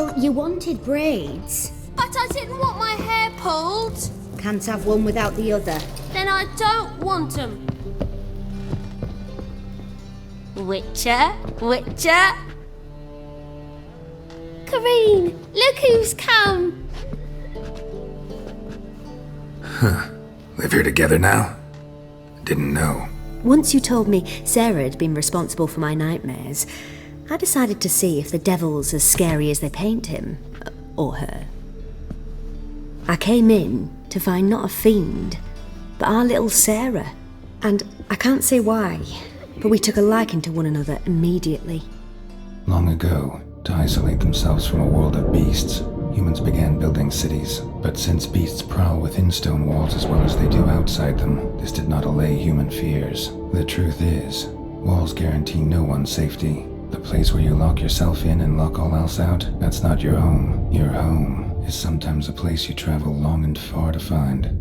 Well, you wanted braids. But I didn't want my hair pulled. Can't have one without the other. Then I don't want them. Witcher, Witcher. Kareen, look who's come. Live here together now? Didn't know. Once you told me Sarah had been responsible for my nightmares, I decided to see if the devil's as scary as they paint him. Or her. I came in to find not a fiend, but our little Sarah. And I can't say why, but we took a liking to one another immediately. Long ago, to isolate themselves from a world of beasts, humans began building cities. But since beasts prowl within stone walls as well as they do outside them, this did not allay human fears. The truth is, walls guarantee no one's safety. The place where you lock yourself in and lock all else out, that's not your home. Your home is sometimes a place you travel long and far to find.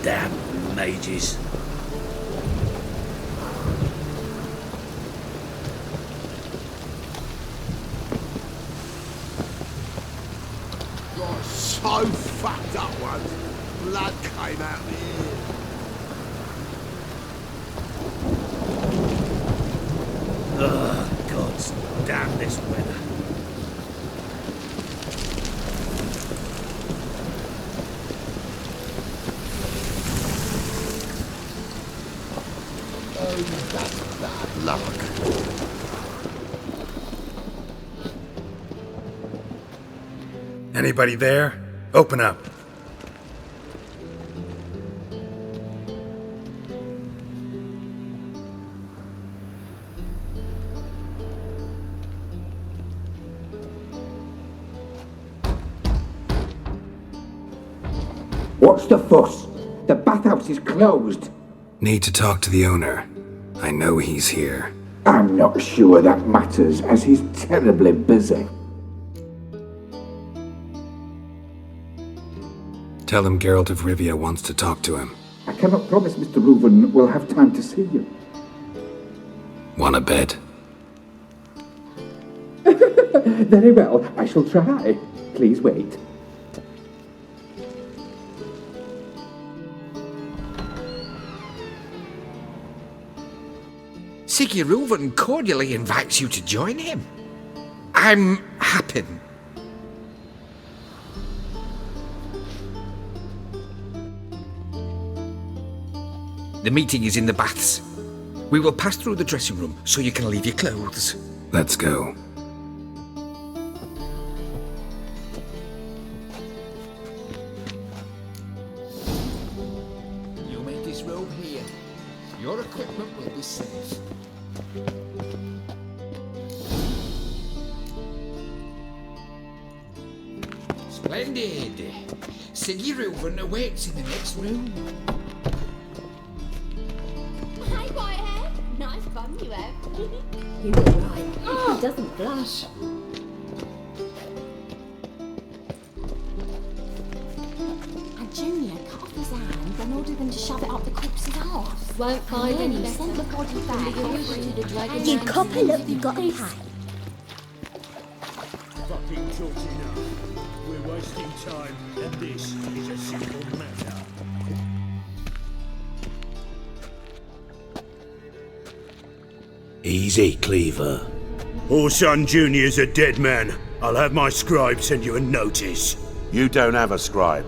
Damn mages. Got so fucked up once. Blood came out the ear. Ugh, gods damn this weather. That's bad luck. Anybody there? Open up. What's the fuss? The bathhouse is closed. Need to talk to the owner. I know he's here. I'm not sure that matters, as he's terribly busy. Tell him Geralt of Rivia wants to talk to him. I cannot promise Mr. Reuven will have time to see you. Want a bed? Very well, I shall try. Please wait. Siggy Reuven cordially invites you to join him. I'm happy. The meeting is in the baths. We will pass through the dressing room so you can leave your clothes. Let's go. You'll make this robe here. Your equipment will be safe. Splendid. Siggy Reuven awaits in the next room. Hi, Whitehead. Nice bum you have. You were right. He doesn't blush. And Junior cut off his hand and ordered them to shove it up the corpse's arse. Won't find And then any he better. sent the body back to the dragon. You copper, look, you got to pay. Fucking Georgina. We're wasting time, and this is a simple matter. Easy, Cleaver. Orson Jr.'s a dead man. I'll have my scribe send you a notice. You don't have a scribe.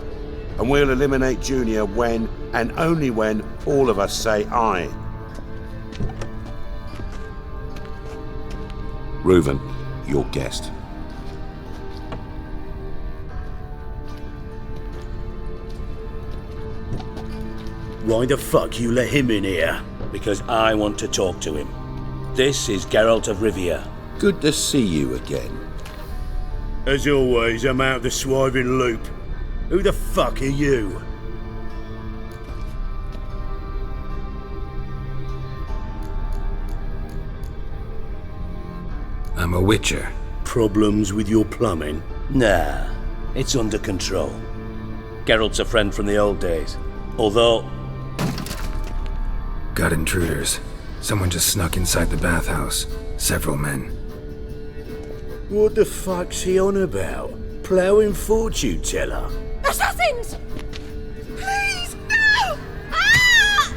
And we'll eliminate Junior when, and only when, all of us say aye. Reuven, your guest. Why the fuck you let him in here? Because I want to talk to him. This is Geralt of Rivia. Good to see you again. As always, I'm out the swiving loop. Who the fuck are you? I'm a witcher. Problems with your plumbing? Nah, it's under control. Geralt's a friend from the old days. Although... Got intruders. Someone just snuck inside the bathhouse. Several men. What the fuck's he on about? Ploughing fortune teller? Assassins! Please, no! Ah!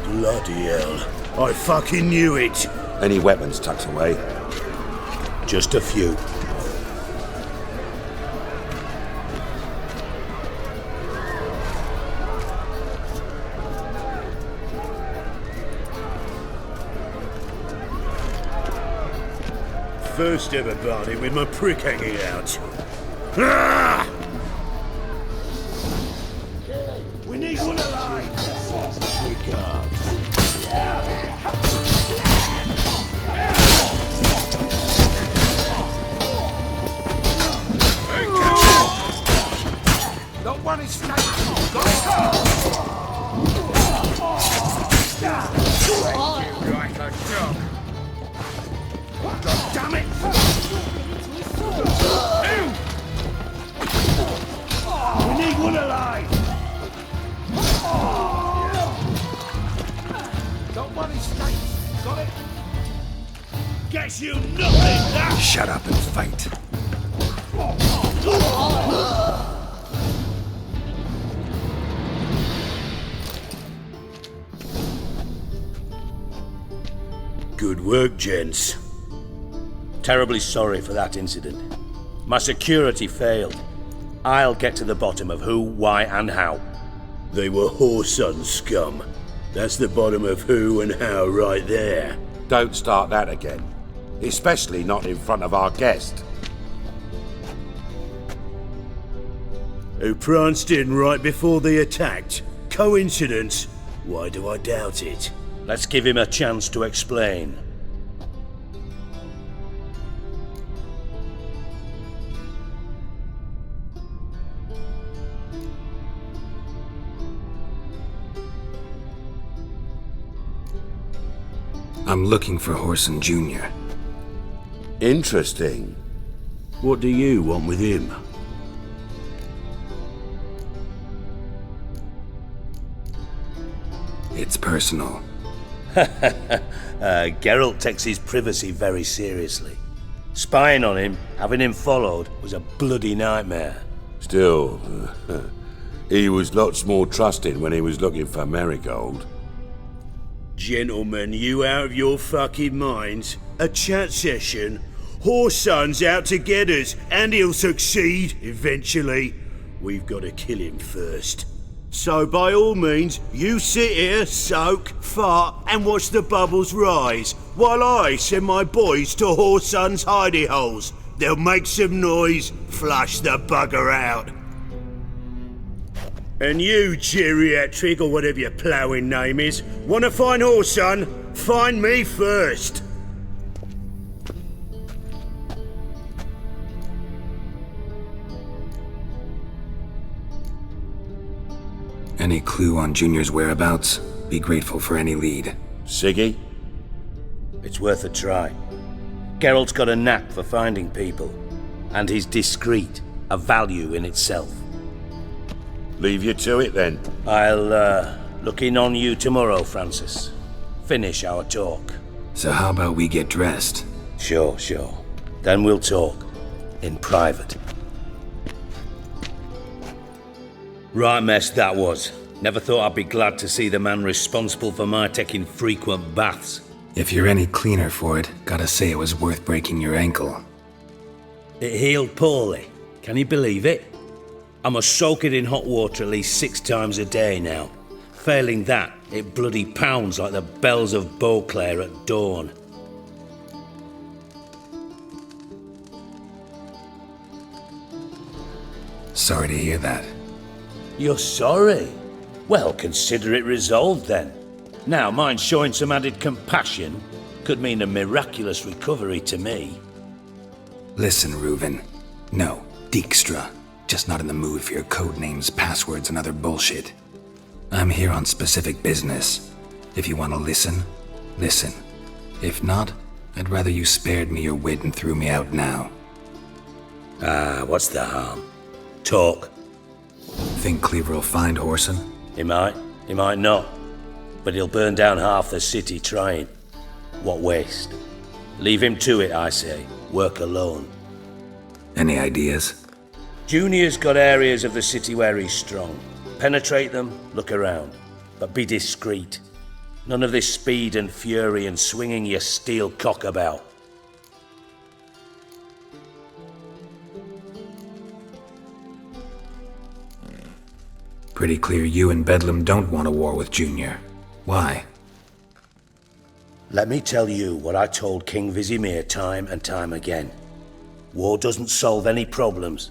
Bloody hell. I fucking knew it. Any weapons tucked away? Just a few. First ever party with my prick hanging out. Ah! We need one alive! Not one is snake! Like a dog. God damn it! We need one alive! Not one is snake! Got it? Guess you nothing, that! Shut up and fight. Good work, gents. Terribly sorry for that incident. My security failed. I'll get to the bottom of who, why, and how. They were whoreson scum. That's the bottom of who and how right there. Don't start that again. Especially not in front of our guest. Who pranced in right before they attacked. Coincidence? Why do I doubt it? Let's give him a chance to explain. I'm looking for Whoreson Jr. Interesting. What do you want with him? It's personal. Geralt takes his privacy very seriously. Spying on him, having him followed, was a bloody nightmare. Still, he was lots more trusting when he was looking for Marigold. Gentlemen, you out of your fucking minds? A chat session? Whoreson's out to get us, and he'll succeed, eventually. We've got to kill him first. So by all means, you sit here, soak, fart, and watch the bubbles rise, while I send my boys to Whoreson's hidey holes. They'll make some noise, flush the bugger out. And you, geriatric, or whatever your ploughing name is, wanna find Whoreson? Find me first. Any clue on Junior's whereabouts? Be grateful for any lead. Siggy? It's worth a try. Geralt's got a knack for finding people, and he's discreet, a value in itself. Leave you to it then. I'll look in on you tomorrow, Francis. Finish our talk. So how about we get dressed? Sure. Then we'll talk. In private. Right mess that was. Never thought I'd be glad to see the man responsible for my taking frequent baths. If you're any cleaner for it, gotta say it was worth breaking your ankle. It healed poorly. Can you believe it? I must soak it in hot water at least 6 times a day now. Failing that, it bloody pounds like the bells of Beauclair at dawn. Sorry to hear that. You're sorry? Well, consider it resolved then. Now, mind showing some added compassion could mean a miraculous recovery to me. Listen, Reuven. No, Dijkstra. Just not in the mood for your code names, passwords, and other bullshit. I'm here on specific business. If you want to listen, listen. If not, I'd rather you spared me your wit and threw me out now. What's the harm? Talk. Think Cleaver will find Whoreson? He might not. But he'll burn down half the city trying. What waste? Leave him to it, I say. Work alone. Any ideas? Junior's got areas of the city where he's strong. Penetrate them, look around. But be discreet. None of this speed and fury and swinging your steel cock about. Pretty clear you and Bedlam don't want a war with Junior. Why? Let me tell you what I told King Vizimir time and time again. War doesn't solve any problems.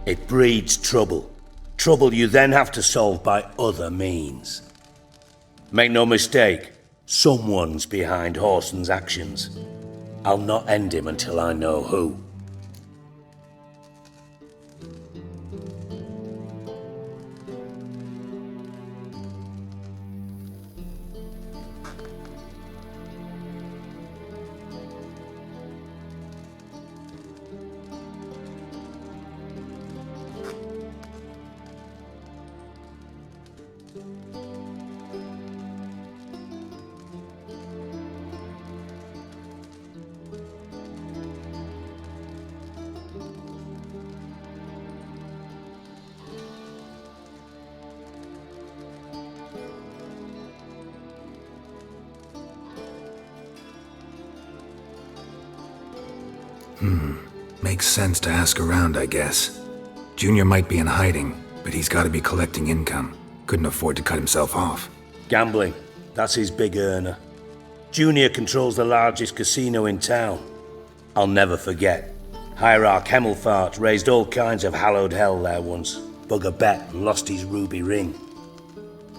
It breeds trouble. Trouble you then have to solve by other means. Make no mistake, someone's behind Whoreson's actions. I'll not end him until I know who. Makes sense to ask around, I guess. Junior might be in hiding, but he's got to be collecting income. Couldn't afford to cut himself off. Gambling. That's his big earner. Junior controls the largest casino in town. I'll never forget. Hierarch Hemmelfart raised all kinds of hallowed hell there once. Bug a bet and lost his ruby ring.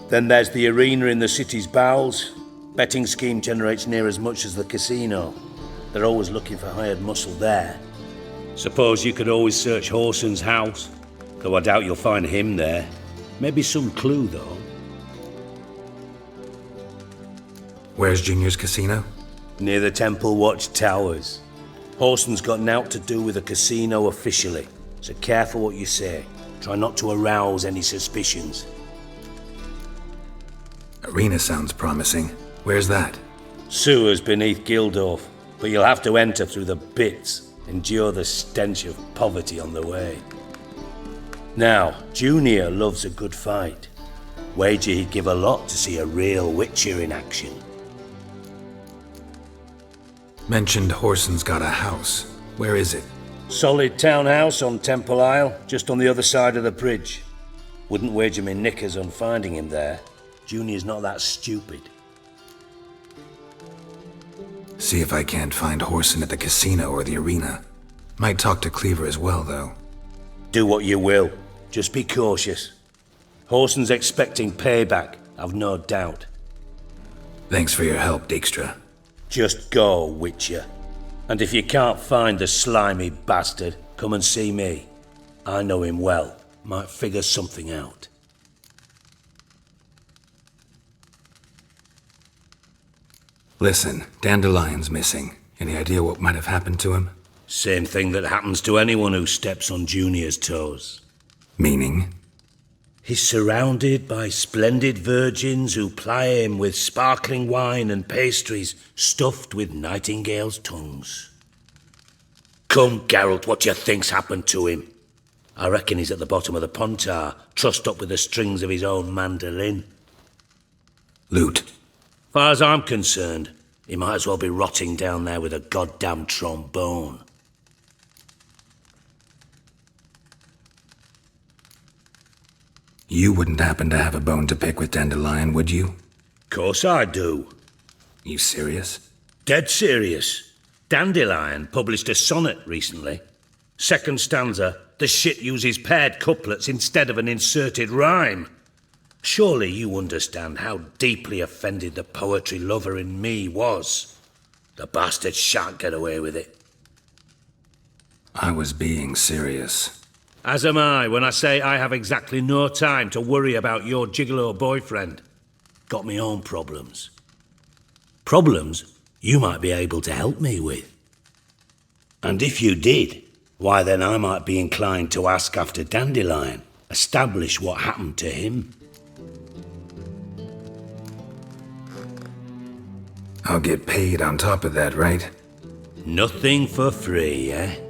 Then there's the arena in the city's bowels. Betting scheme generates near as much as the casino. They're always looking for hired muscle there. Suppose you could always search Whoreson's house, though I doubt you'll find him there. Maybe some clue, though. Where's Junior's casino? Near the Temple Watch Towers. Whoreson's got nought to do with the casino officially, so careful what you say. Try not to arouse any suspicions. Arena sounds promising. Where's that? Sewers beneath Gildorf, but you'll have to enter through the bits. Endure the stench of poverty on the way. Now, Junior loves a good fight. Wager he'd give a lot to see a real Witcher in action. Mentioned Whoreson's got a house. Where is it? Solid townhouse on Temple Isle, just on the other side of the bridge. Wouldn't wager me knickers on finding him there. Junior's not that stupid. See if I can't find Whoreson at the casino or the arena. Might talk to Cleaver as well, though. Do what you will. Just be cautious. Whoreson's expecting payback, I've no doubt. Thanks for your help, Dijkstra. Just go, Witcher. And if you can't find the slimy bastard, come and see me. I know him well. Might figure something out. Listen, Dandelion's missing. Any idea what might have happened to him? Same thing that happens to anyone who steps on Junior's toes. Meaning? He's surrounded by splendid virgins who ply him with sparkling wine and pastries stuffed with nightingales' tongues. Come, Geralt, what do you think's happened to him? I reckon he's at the bottom of the Pontar, trussed up with the strings of his own mandolin. Loot. Far as I'm concerned, he might as well be rotting down there with a goddamn trombone. You wouldn't happen to have a bone to pick with Dandelion, would you? Course I do. You serious? Dead serious. Dandelion published a sonnet recently. Second stanza, the shit uses paired couplets instead of an inserted rhyme. Surely you understand how deeply offended the poetry lover in me was. The bastard shan't get away with it. I was being serious. As am I when I say I have exactly no time to worry about your gigolo boyfriend. Got me own problems. Problems you might be able to help me with. And if you did, why then I might be inclined to ask after Dandelion, establish what happened to him. I'll get paid on top of that, right? Nothing for free, eh?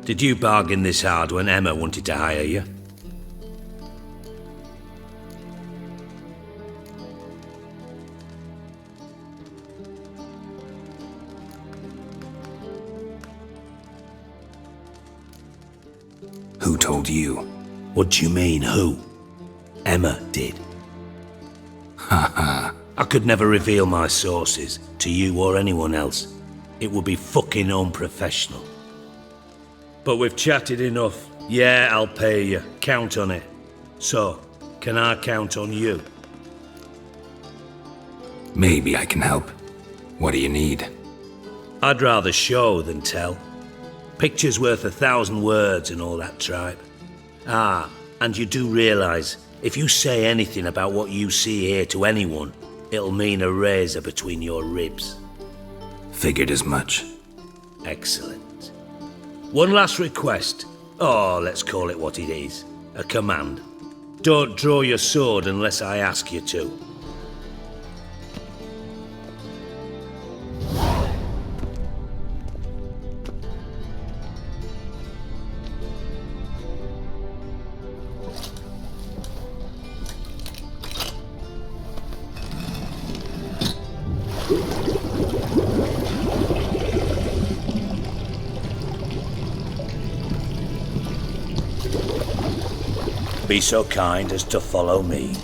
Did you bargain this hard when Emma wanted to hire you? Who told you? What do you mean, who? Emma did. Haha. I could never reveal my sources to you or anyone else. It would be fucking unprofessional. But we've chatted enough. Yeah, I'll pay you. Count on it. So, can I count on you? Maybe I can help. What do you need? I'd rather show than tell. Picture's worth 1,000 words and all that tripe. Ah, and you do realise, if you say anything about what you see here to anyone, it'll mean a razor between your ribs. Figured as much. Excellent. One last request. Oh, let's call it what it is. A command. Don't draw your sword unless I ask you to. Be so kind as to follow me.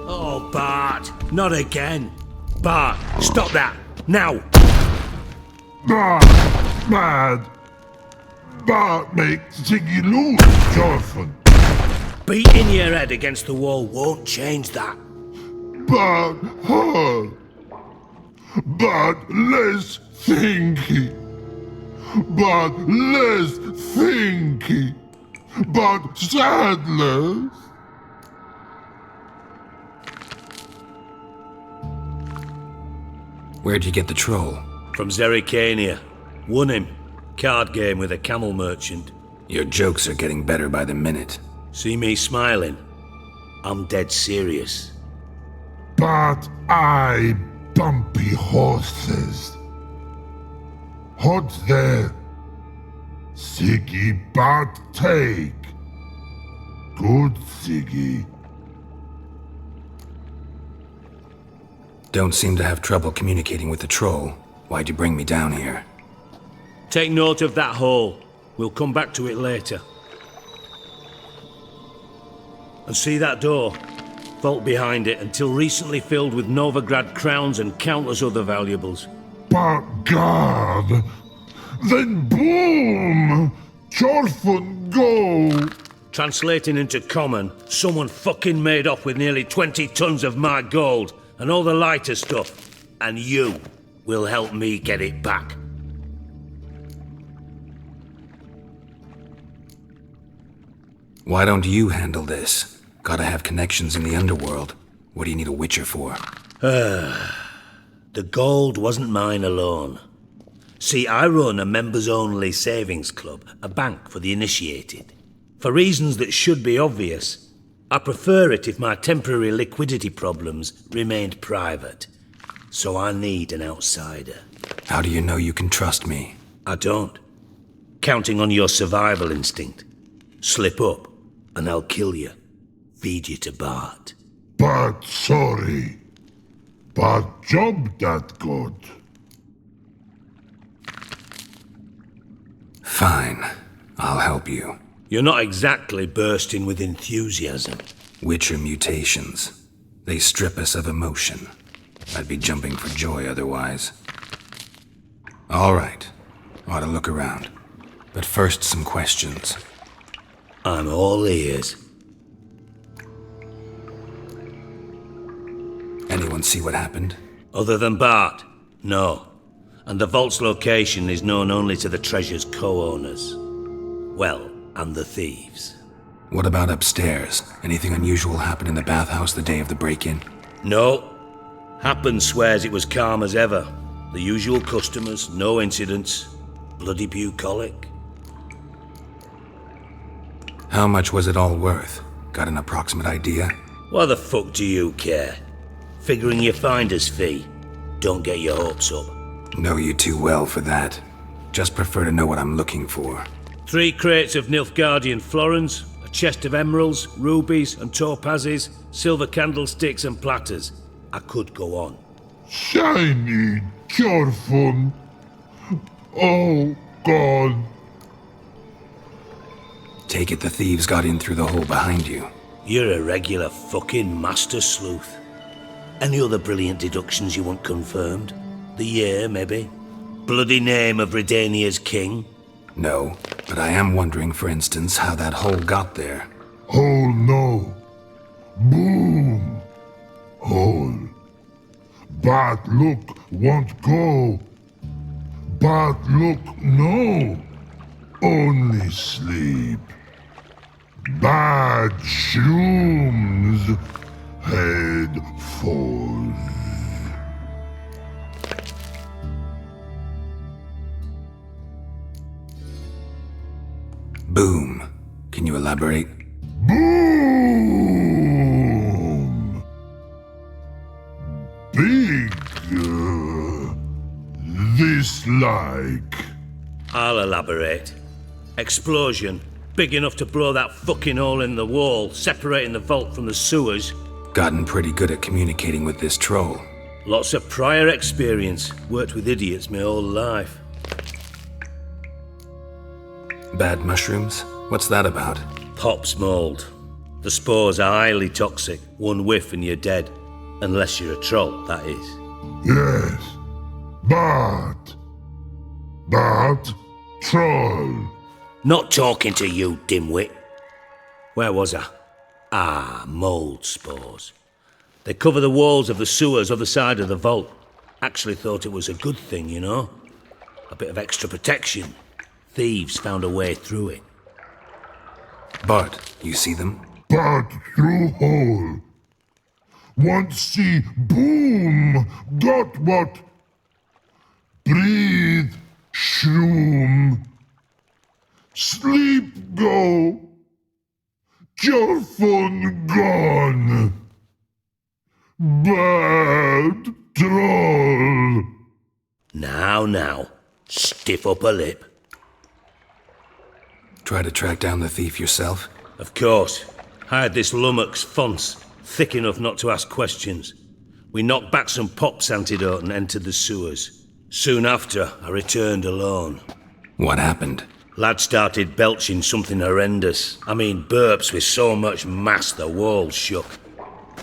Oh, Bart, not again. Bart, stop that, now. Bart, mad. Bart makes Ziggy lose, Jonathan. Beating your head against the wall won't change that. Bart hard. Bart less thinky. Bart less thinky. Bart sadless. Where'd you get the troll? From Zerrikania. Won him. Card game with a camel merchant. Your jokes are getting better by the minute. See me smiling? I'm dead serious. But I bumpy horses. Hot there. Ziggy Bart take. Good Ziggy. Don't seem to have trouble communicating with the troll. Why'd you bring me down here? Take note of that hole. We'll come back to it later. And see that door? Vault behind it, until recently filled with Novigrad crowns and countless other valuables. But God, Then boom! Chorfun go! Translating into common, someone fucking made off with nearly 20 tons of my gold and all the lighter stuff. And you will help me get it back. Why don't you handle this? Gotta have connections in the underworld. What do you need a witcher for? The gold wasn't mine alone. See, I run a members-only savings club, a bank for the initiated. For reasons that should be obvious, I prefer it if my temporary liquidity problems remained private. So I need an outsider. How do you know you can trust me? I don't. Counting on your survival instinct. Slip up, and I'll kill you. Feed you to Bart. But sorry. But job that good. Fine. I'll help you. You're not exactly bursting with enthusiasm. Witcher mutations. They strip us of emotion. I'd be jumping for joy otherwise. All right. Ought to look around. But first, some questions. I'm all ears. Anyone see what happened? Other than Bart? No. And the vault's location is known only to the treasure's co-owners. Well, and the thieves. What about upstairs? Anything unusual happen in the bathhouse the day of the break-in? No. Happen swears it was calm as ever. The usual customers, no incidents. Bloody bucolic. How much was it all worth? Got an approximate idea? Why the fuck do you care? Figuring your finder's fee. Don't get your hopes up. Know you too well for that. Just prefer to know what I'm looking for. 3 crates of Nilfgaardian florins, a chest of emeralds, rubies and topazes, silver candlesticks and platters. I could go on. Shiny Chorfun. Oh, God. Take it the thieves got in through the hole behind you. You're a regular fucking master sleuth. Any other brilliant deductions you want confirmed? The year, maybe? Bloody name of Redania's king? No, but I am wondering, for instance, how that hole got there. Hole no. Boom. Hole. But look won't go. But look no. Only sleep. Bad shrooms. Head falls. Boom. Can you elaborate? Boom! Big. This like. I'll elaborate. Explosion. Big enough to blow that fucking hole in the wall, separating the vault from the sewers. Gotten pretty good at communicating with this troll. Lots of prior experience. Worked with idiots my whole life. Bad mushrooms? What's that about? Pops mold. The spores are highly toxic. One whiff and you're dead. Unless you're a troll, that is. Yes. But. Troll. Not talking to you, dimwit. Where was I? Ah, mold spores. They cover the walls of the sewers other side of the vault. Actually thought it was a good thing, you know? A bit of extra protection. Thieves found a way through it. Bart, you see them? But through hole. Want see boom. Got what? Breathe. Shroom. Sleep go. Your phone gone. Bad troll. Now. Stiff upper lip. Try to track down the thief yourself? Of course. Hired this lummox Fonce, thick enough not to ask questions. We knocked back some Pop's antidote and entered the sewers. Soon after, I returned alone. What happened? Lad started belching something horrendous. I mean, burps with so much mass the walls shook.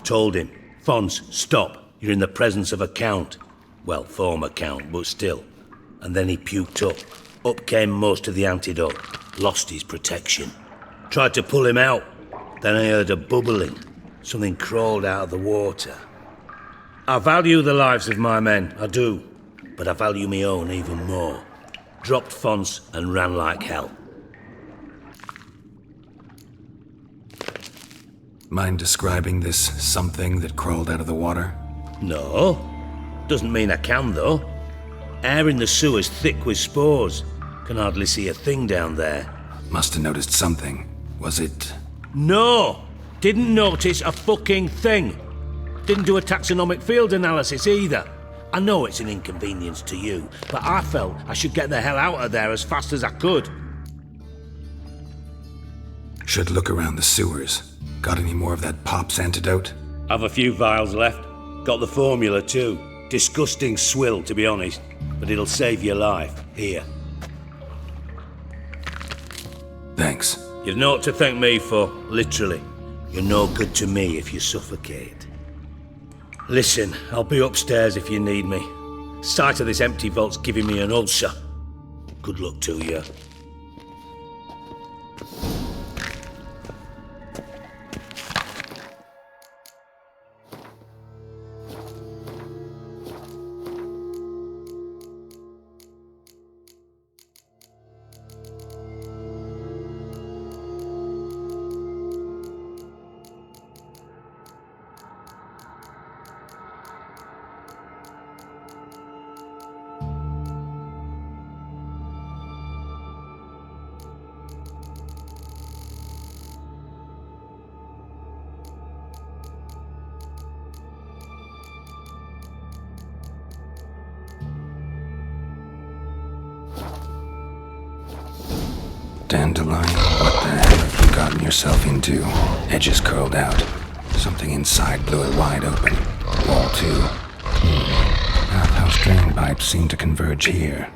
Told him, Fonce, stop. You're in the presence of a count. Well, former count, but still. And then he puked up. Up came most of the antidote. Lost his protection. Tried to pull him out. Then I heard a bubbling. Something crawled out of the water. I value the lives of my men, I do. But I value my own even more. Dropped fonts and ran like hell. Mind describing this something that crawled out of the water? No. Doesn't mean I can, though. Air in the sewer's thick with spores. Can hardly see a thing down there. Must have noticed something. Was it... No! Didn't notice a fucking thing. Didn't do a taxonomic field analysis either. I know it's an inconvenience to you, but I felt I should get the hell out of there as fast as I could. Should look around the sewers. Got any more of that Pop's antidote? I've a few vials left. Got the formula too. Disgusting swill, to be honest. But it'll save your life. Here. Thanks. You've naught to thank me for, literally. You're no good to me if you suffocate. Listen, I'll be upstairs if you need me. Sight of this empty vault's giving me an ulcer. Good luck to you. Dandelion, what the hell have you gotten yourself into? Edges curled out. Something inside blew it wide open. Wall too. Outhouse drain pipes seem to converge here.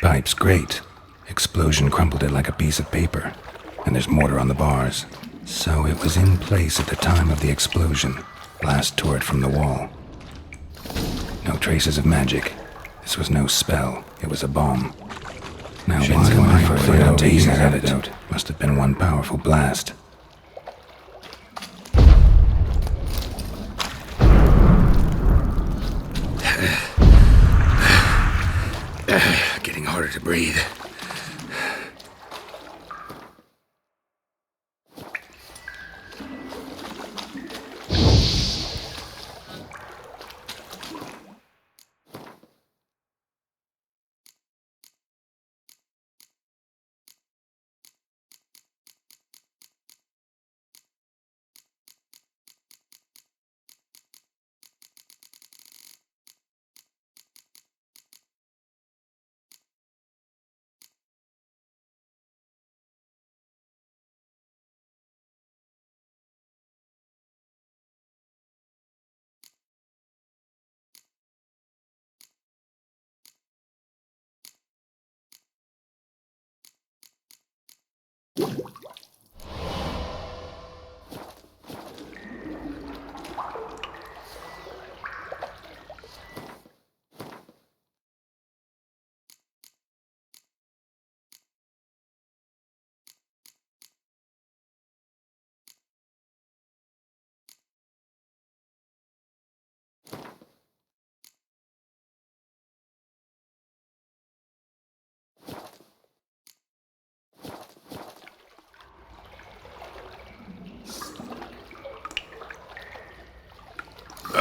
Pipe's great. Explosion crumpled it like a piece of paper. And there's mortar on the bars. So it was in place at the time of the explosion. Blast tore it from the wall. No traces of magic. This was no spell. It was a bomb. Now why am I afraid of taking that antidote? Must have been one powerful blast. Getting harder to breathe.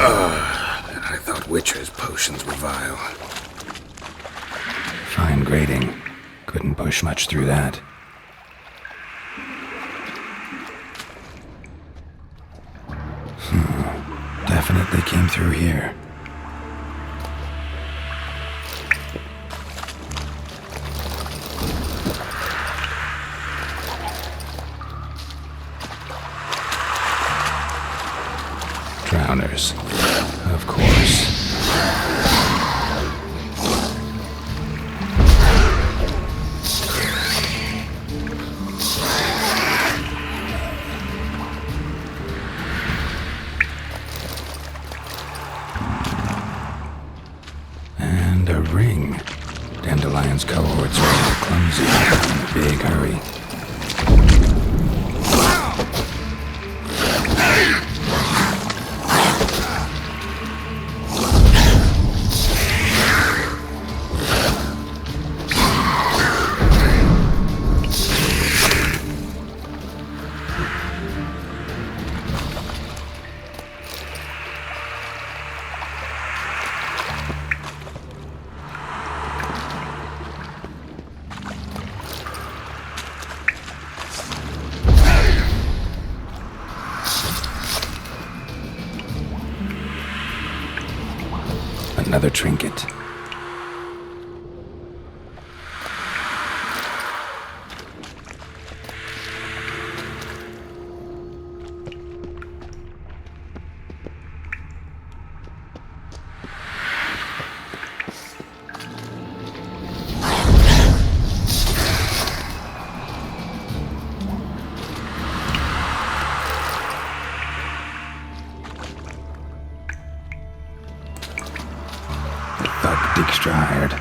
I thought Witcher's potions were vile. Fine grading. Couldn't push much through that. Definitely came through here. Drowners, of course. And a ring. Dandelion's cohorts were clumsy in a big hurry. Another trinket. Dijkstra hired.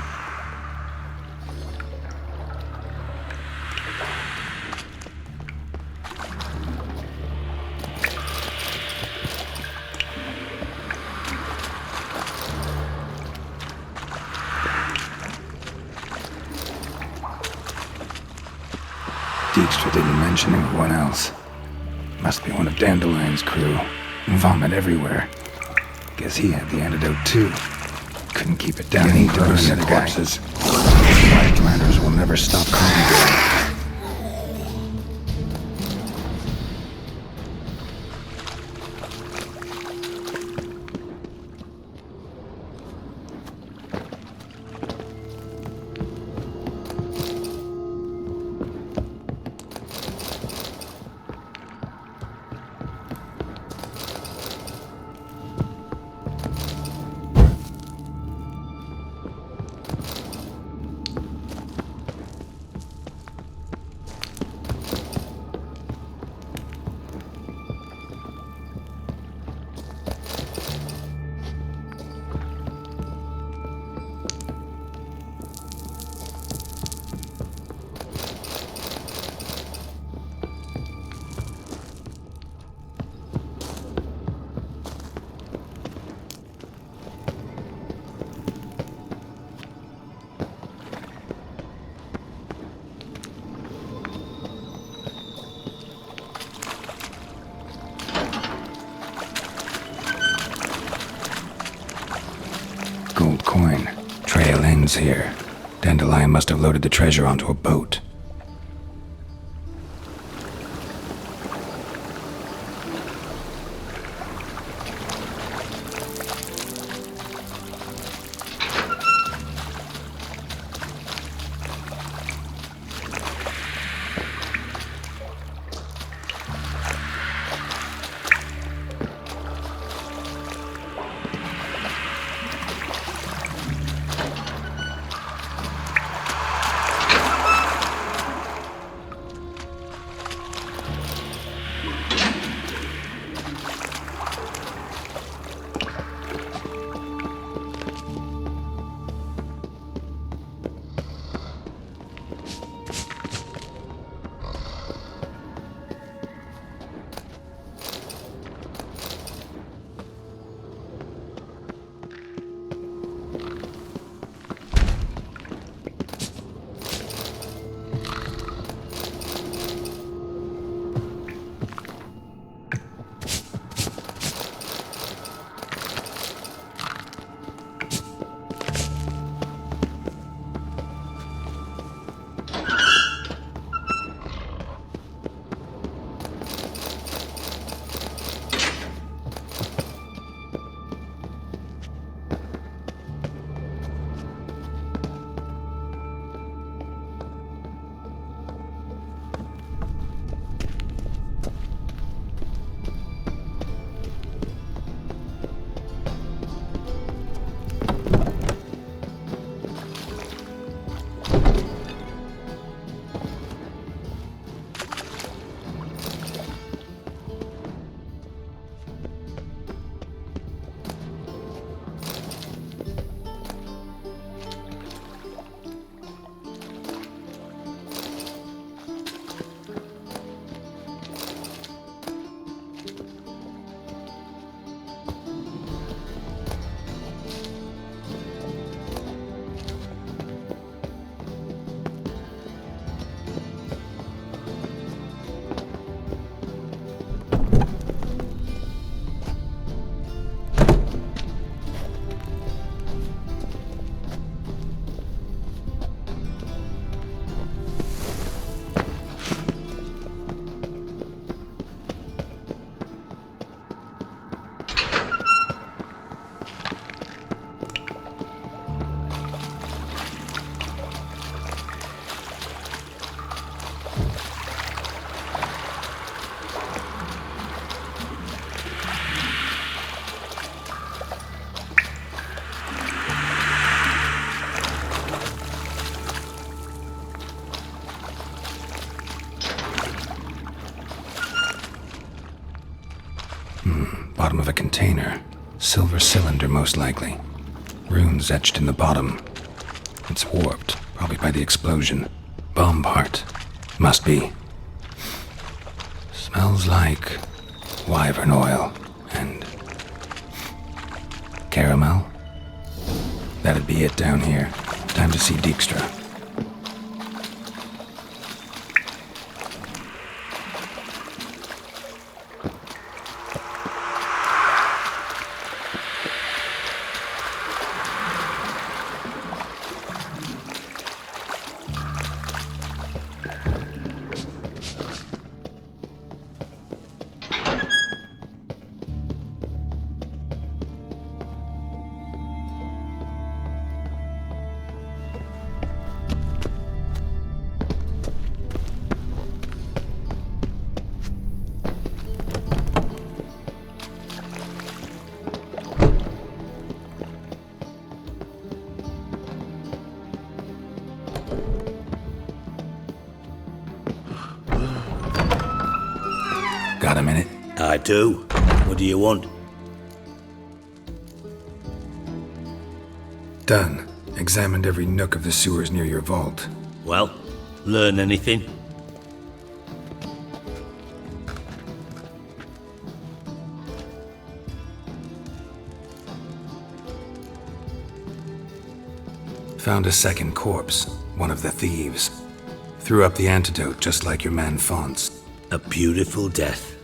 Dijkstra didn't mention anyone else. Must be one of Dandelion's crew. Vomit everywhere. Guess he had the antidote too. Couldn't keep it down. Need to burn the corpses. Wildlanders will never stop calling. Gold coin. Trail ends here. Dandelion must have loaded the treasure onto a boat. Bottom of a container. Silver cylinder, most likely. Runes etched in the bottom. It's warped, probably by the explosion. Bomb part. Must be. Smells like wyvern oil and caramel. That'd be it down here. Time to see Dijkstra. Got a minute? I do. What do you want? Done. Examined every nook of the sewers near your vault. Well, learn anything? Found a second corpse, one of the thieves. Threw up the antidote just like your man Fonts. A beautiful death.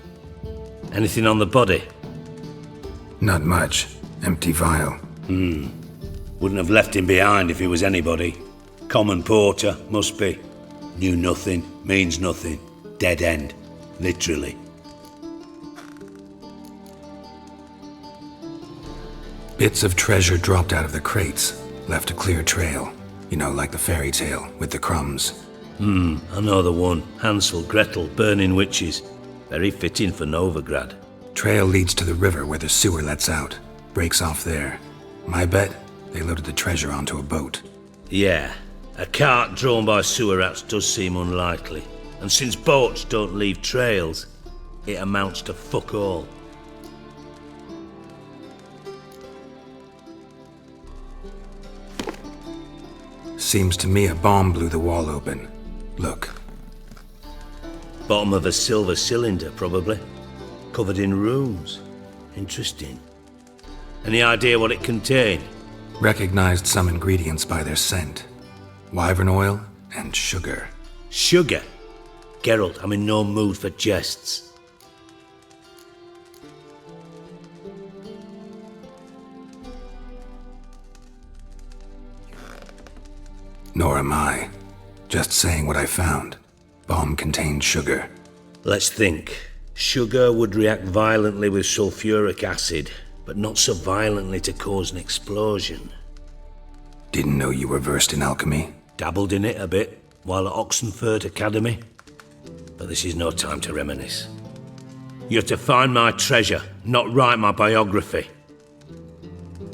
Anything on the body? Not much. Empty vial. Wouldn't have left him behind if he was anybody. Common porter, must be. Knew nothing, means nothing. Dead end. Literally. Bits of treasure dropped out of the crates. Left a clear trail. You know, like the fairy tale, with the crumbs. I know the one. Hansel, Gretel, burning witches. Very fitting for Novigrad. Trail leads to the river where the sewer lets out. Breaks off there. My bet, they loaded the treasure onto a boat. Yeah, a cart drawn by sewer rats does seem unlikely. And since boats don't leave trails, it amounts to fuck all. Seems to me a bomb blew the wall open. Look. Bottom of a silver cylinder, probably. Covered in runes. Interesting. Any idea what it contained? Recognized some ingredients by their scent. Wyvern oil and sugar. Sugar? Geralt, I'm in no mood for jests. Nor am I. Just saying what I found. Bomb contained sugar. Let's think. Sugar would react violently with sulfuric acid, but not so violently to cause an explosion. Didn't know you were versed in alchemy. Dabbled in it a bit while at Oxenford Academy. But this is no time to reminisce. You have to find my treasure, not write my biography.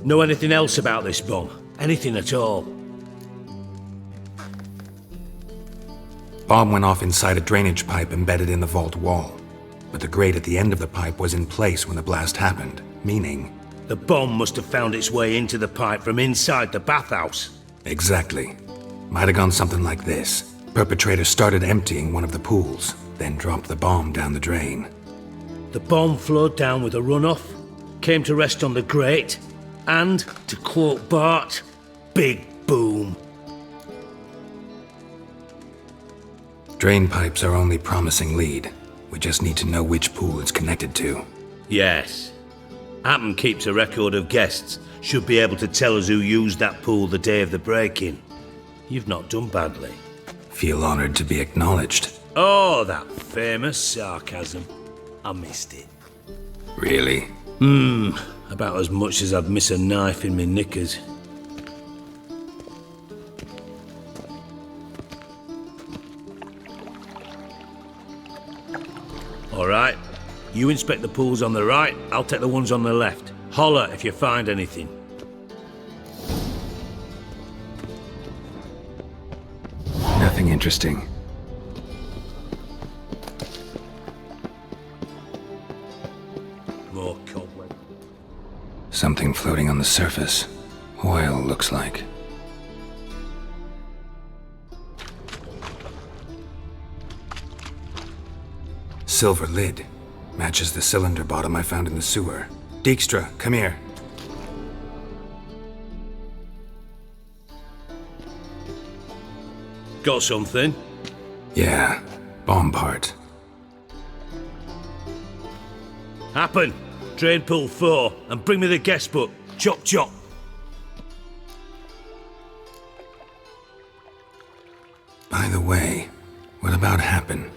Know anything else about this bomb? Anything at all? Bomb went off inside a drainage pipe embedded in the vault wall. But the grate at the end of the pipe was in place when the blast happened, meaning... The bomb must have found its way into the pipe from inside the bathhouse. Exactly. Might have gone something like this. Perpetrator started emptying one of the pools, then dropped the bomb down the drain. The bomb flowed down with a runoff, came to rest on the grate, and, to quote Bart, big boom. Drain pipes are only promising lead. We just need to know which pool it's connected to. Yes. Happen keeps a record of guests. Should be able to tell us who used that pool the day of the break-in. You've not done badly. Feel honored to be acknowledged. Oh, that famous sarcasm. I missed it. Really? About as much as I'd miss a knife in my knickers. All right. You inspect the pools on the right, I'll take the ones on the left. Holler if you find anything. Nothing interesting. More cobweb. Something floating on the surface. Oil, looks like. Silver lid. Matches the cylinder bottom I found in the sewer. Dijkstra, come here. Got something? Yeah, bomb part. Happen. Drain pool 4 and bring me the guest book. Chop chop. By the way, what about Happen?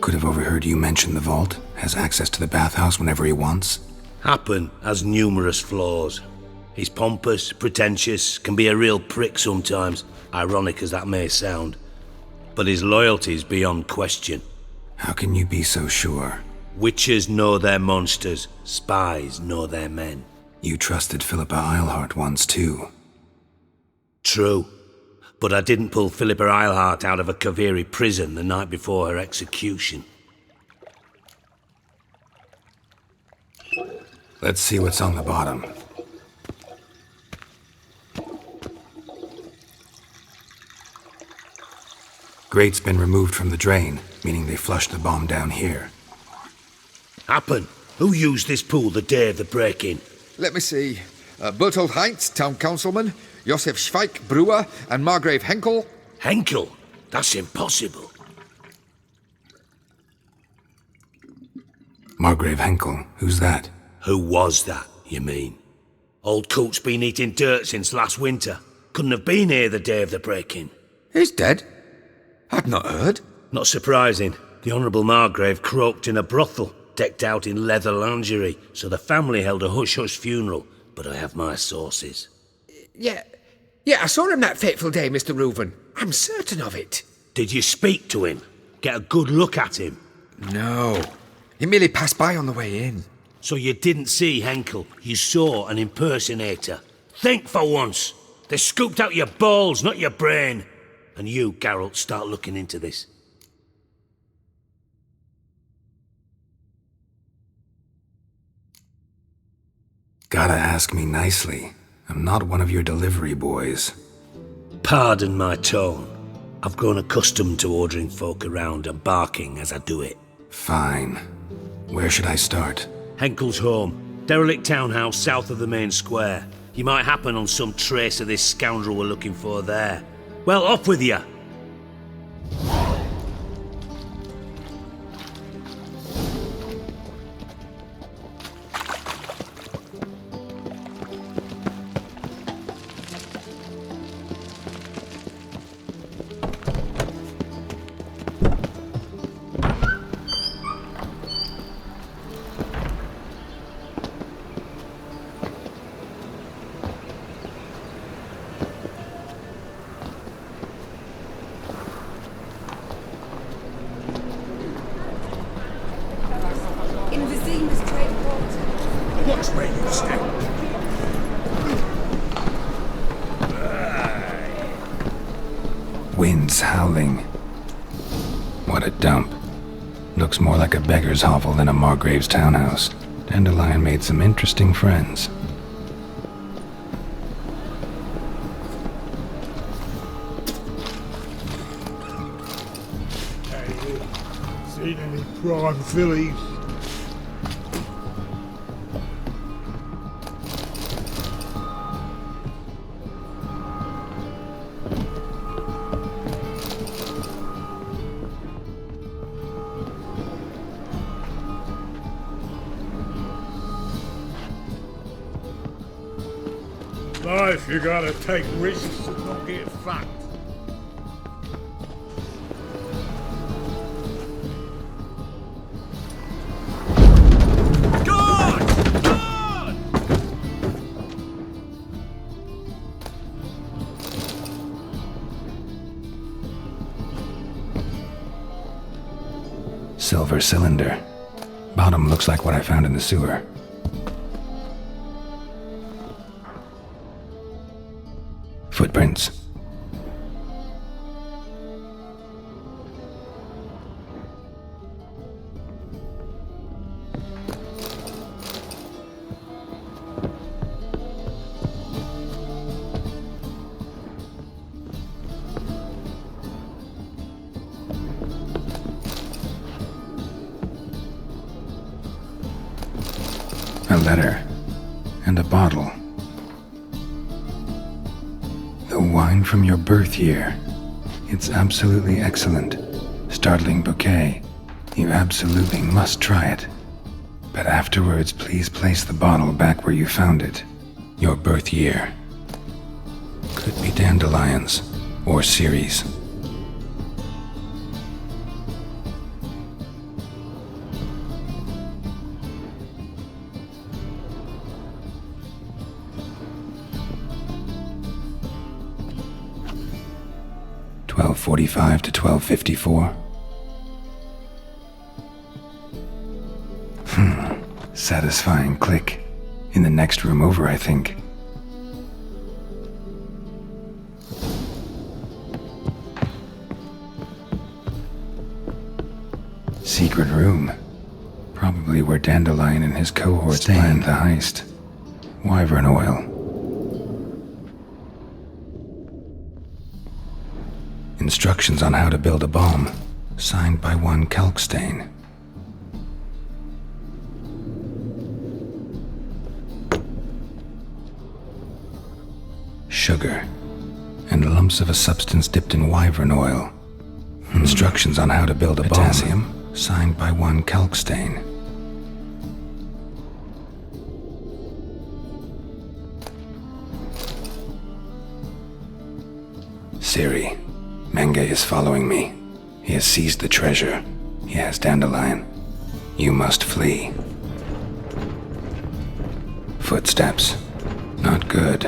Could have overheard you mention the vault. Has access to the bathhouse whenever he wants. Happen has numerous flaws. He's pompous, pretentious, can be a real prick sometimes, ironic as that may sound. But his loyalty's beyond question. How can you be so sure? Witches know their monsters, spies know their men. You trusted Philippa Eilhart once too. True. But I didn't pull Philippa Eilhart out of a Kaviri prison the night before her execution. Let's see what's on the bottom. Grate's been removed from the drain, meaning they flushed the bomb down here. Happen. Who used this pool the day of the break-in? Let me see. Bertold Heinz, town councilman, Josef Schweik, brewer, and Margrave Henkel. Henkel? That's impossible. Margrave Henkel? Who's that? Who was that, you mean? Old coot's been eating dirt since last winter. Couldn't have been here the day of the break-in. He's dead? I'd not heard. Not surprising. The Honourable Margrave croaked in a brothel, decked out in leather lingerie, so the family held a hush-hush funeral, but I have my sources. Yeah, I saw him that fateful day, Mr. Reuven. I'm certain of it. Did you speak to him? Get a good look at him? No. He merely passed by on the way in. So you didn't see Henkel, you saw an impersonator. Think for once. They scooped out your balls, not your brain. And you, Geralt, start looking into this. Gotta ask me nicely. I'm not one of your delivery boys. Pardon my tone. I've grown accustomed to ordering folk around and barking as I do it. Fine. Where should I start? Henkel's home. Derelict townhouse south of the main square. You might happen on some trace of this scoundrel we're looking for there. Well, up with you! Watch where you step. Wind's howling. What a dump. Looks more like a beggar's hovel than a Margrave's townhouse. Dandelion made some interesting friends. Seen any prime fillies? Life, you gotta take risks and not get fucked. Silver cylinder. Bottom looks like what I found in the sewer. Footprints. a letter, and a bottle. The wine from your birth year. It's absolutely excellent. Startling bouquet. You absolutely must try it. But afterwards, please place the bottle back where you found it. Your birth year. Could be dandelions or Ceres. $12:45 to $12:54. Satisfying click. In the next room over, I think. Secret room. Probably where Dandelion and his cohorts planned the heist. Wyvern oil. Instructions on how to build a bomb. Signed by one Kalkstain. Sugar, and lumps of a substance dipped in wyvern oil. Instructions on how to build a potassium, signed by one Kalkstain. Siri, Menge is following me. He has seized the treasure. He has Dandelion. You must flee. Footsteps. Not good.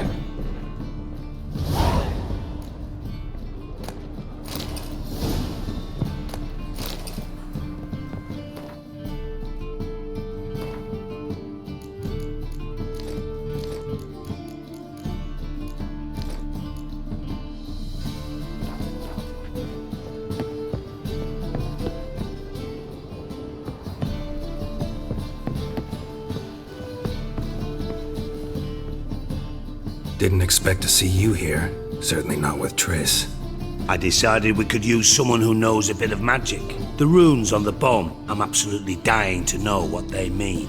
Didn't expect to see you here. Certainly not with Triss. I decided we could use someone who knows a bit of magic. The runes on the bomb, I'm absolutely dying to know what they mean.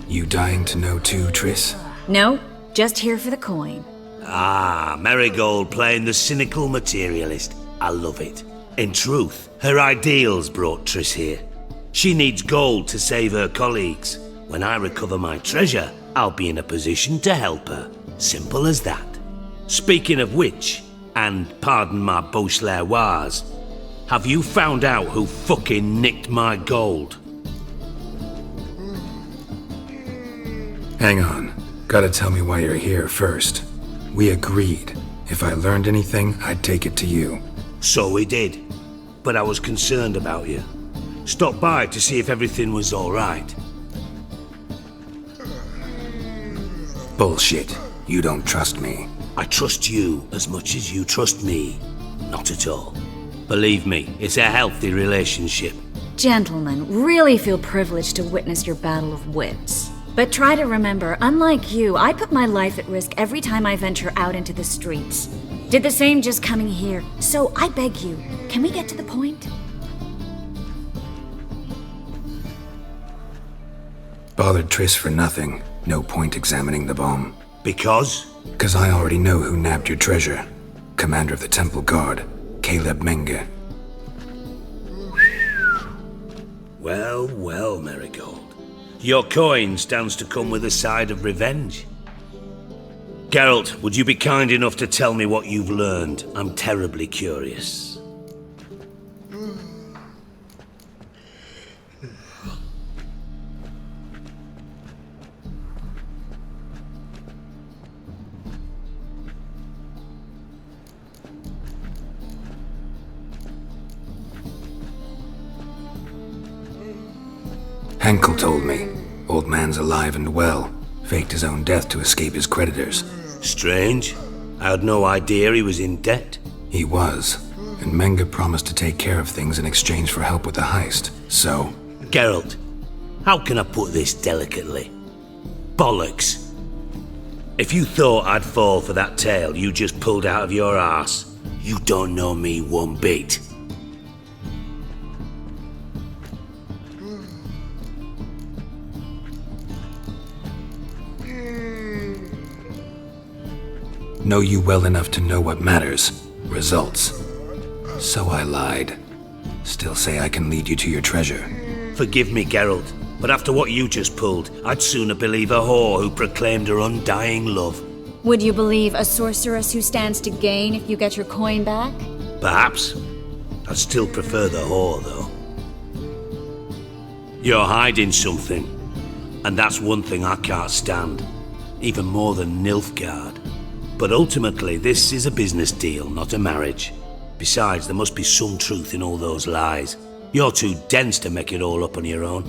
You dying to know too, Triss? No, just here for the coin. Ah, Marigold playing the cynical materialist. I love it. In truth, her ideals brought Triss here. She needs gold to save her colleagues. When I recover my treasure, I'll be in a position to help her. Simple as that. Speaking of which, and pardon my Beauclervois, have you found out who fucking nicked my gold? Hang on. Gotta tell me why you're here first. We agreed. If I learned anything, I'd take it to you. So we did. But I was concerned about you. Stopped by to see if everything was alright. Bullshit. You don't trust me. I trust you as much as you trust me. Not at all. Believe me, it's a healthy relationship. Gentlemen, really feel privileged to witness your battle of wits. But try to remember, unlike you, I put my life at risk every time I venture out into the streets. Did the same just coming here. So I beg you, can we get to the point? Bothered Triss for nothing. No point examining the bomb. Because? Because I already know who nabbed your treasure. Commander of the Temple Guard, Caleb Menge. Well, well, Marigold. Your coin stands to come with a side of revenge. Geralt, would you be kind enough to tell me what you've learned? I'm terribly curious. Henkel told me. Old man's alive and well. Faked his own death to escape his creditors. Strange. I had no idea he was in debt. He was. And Menge promised to take care of things in exchange for help with the heist. So... Geralt, how can I put this delicately? Bollocks. If you thought I'd fall for that tale you just pulled out of your arse, you don't know me one bit. Know you well enough to know what matters. Results. So I lied. Still say I can lead you to your treasure. Forgive me, Geralt, but after what you just pulled, I'd sooner believe a whore who proclaimed her undying love. Would you believe a sorceress who stands to gain if you get your coin back? Perhaps. I'd still prefer the whore, though. You're hiding something, and that's one thing I can't stand, even more than Nilfgaard. But ultimately, this is a business deal, not a marriage. Besides, there must be some truth in all those lies. You're too dense to make it all up on your own.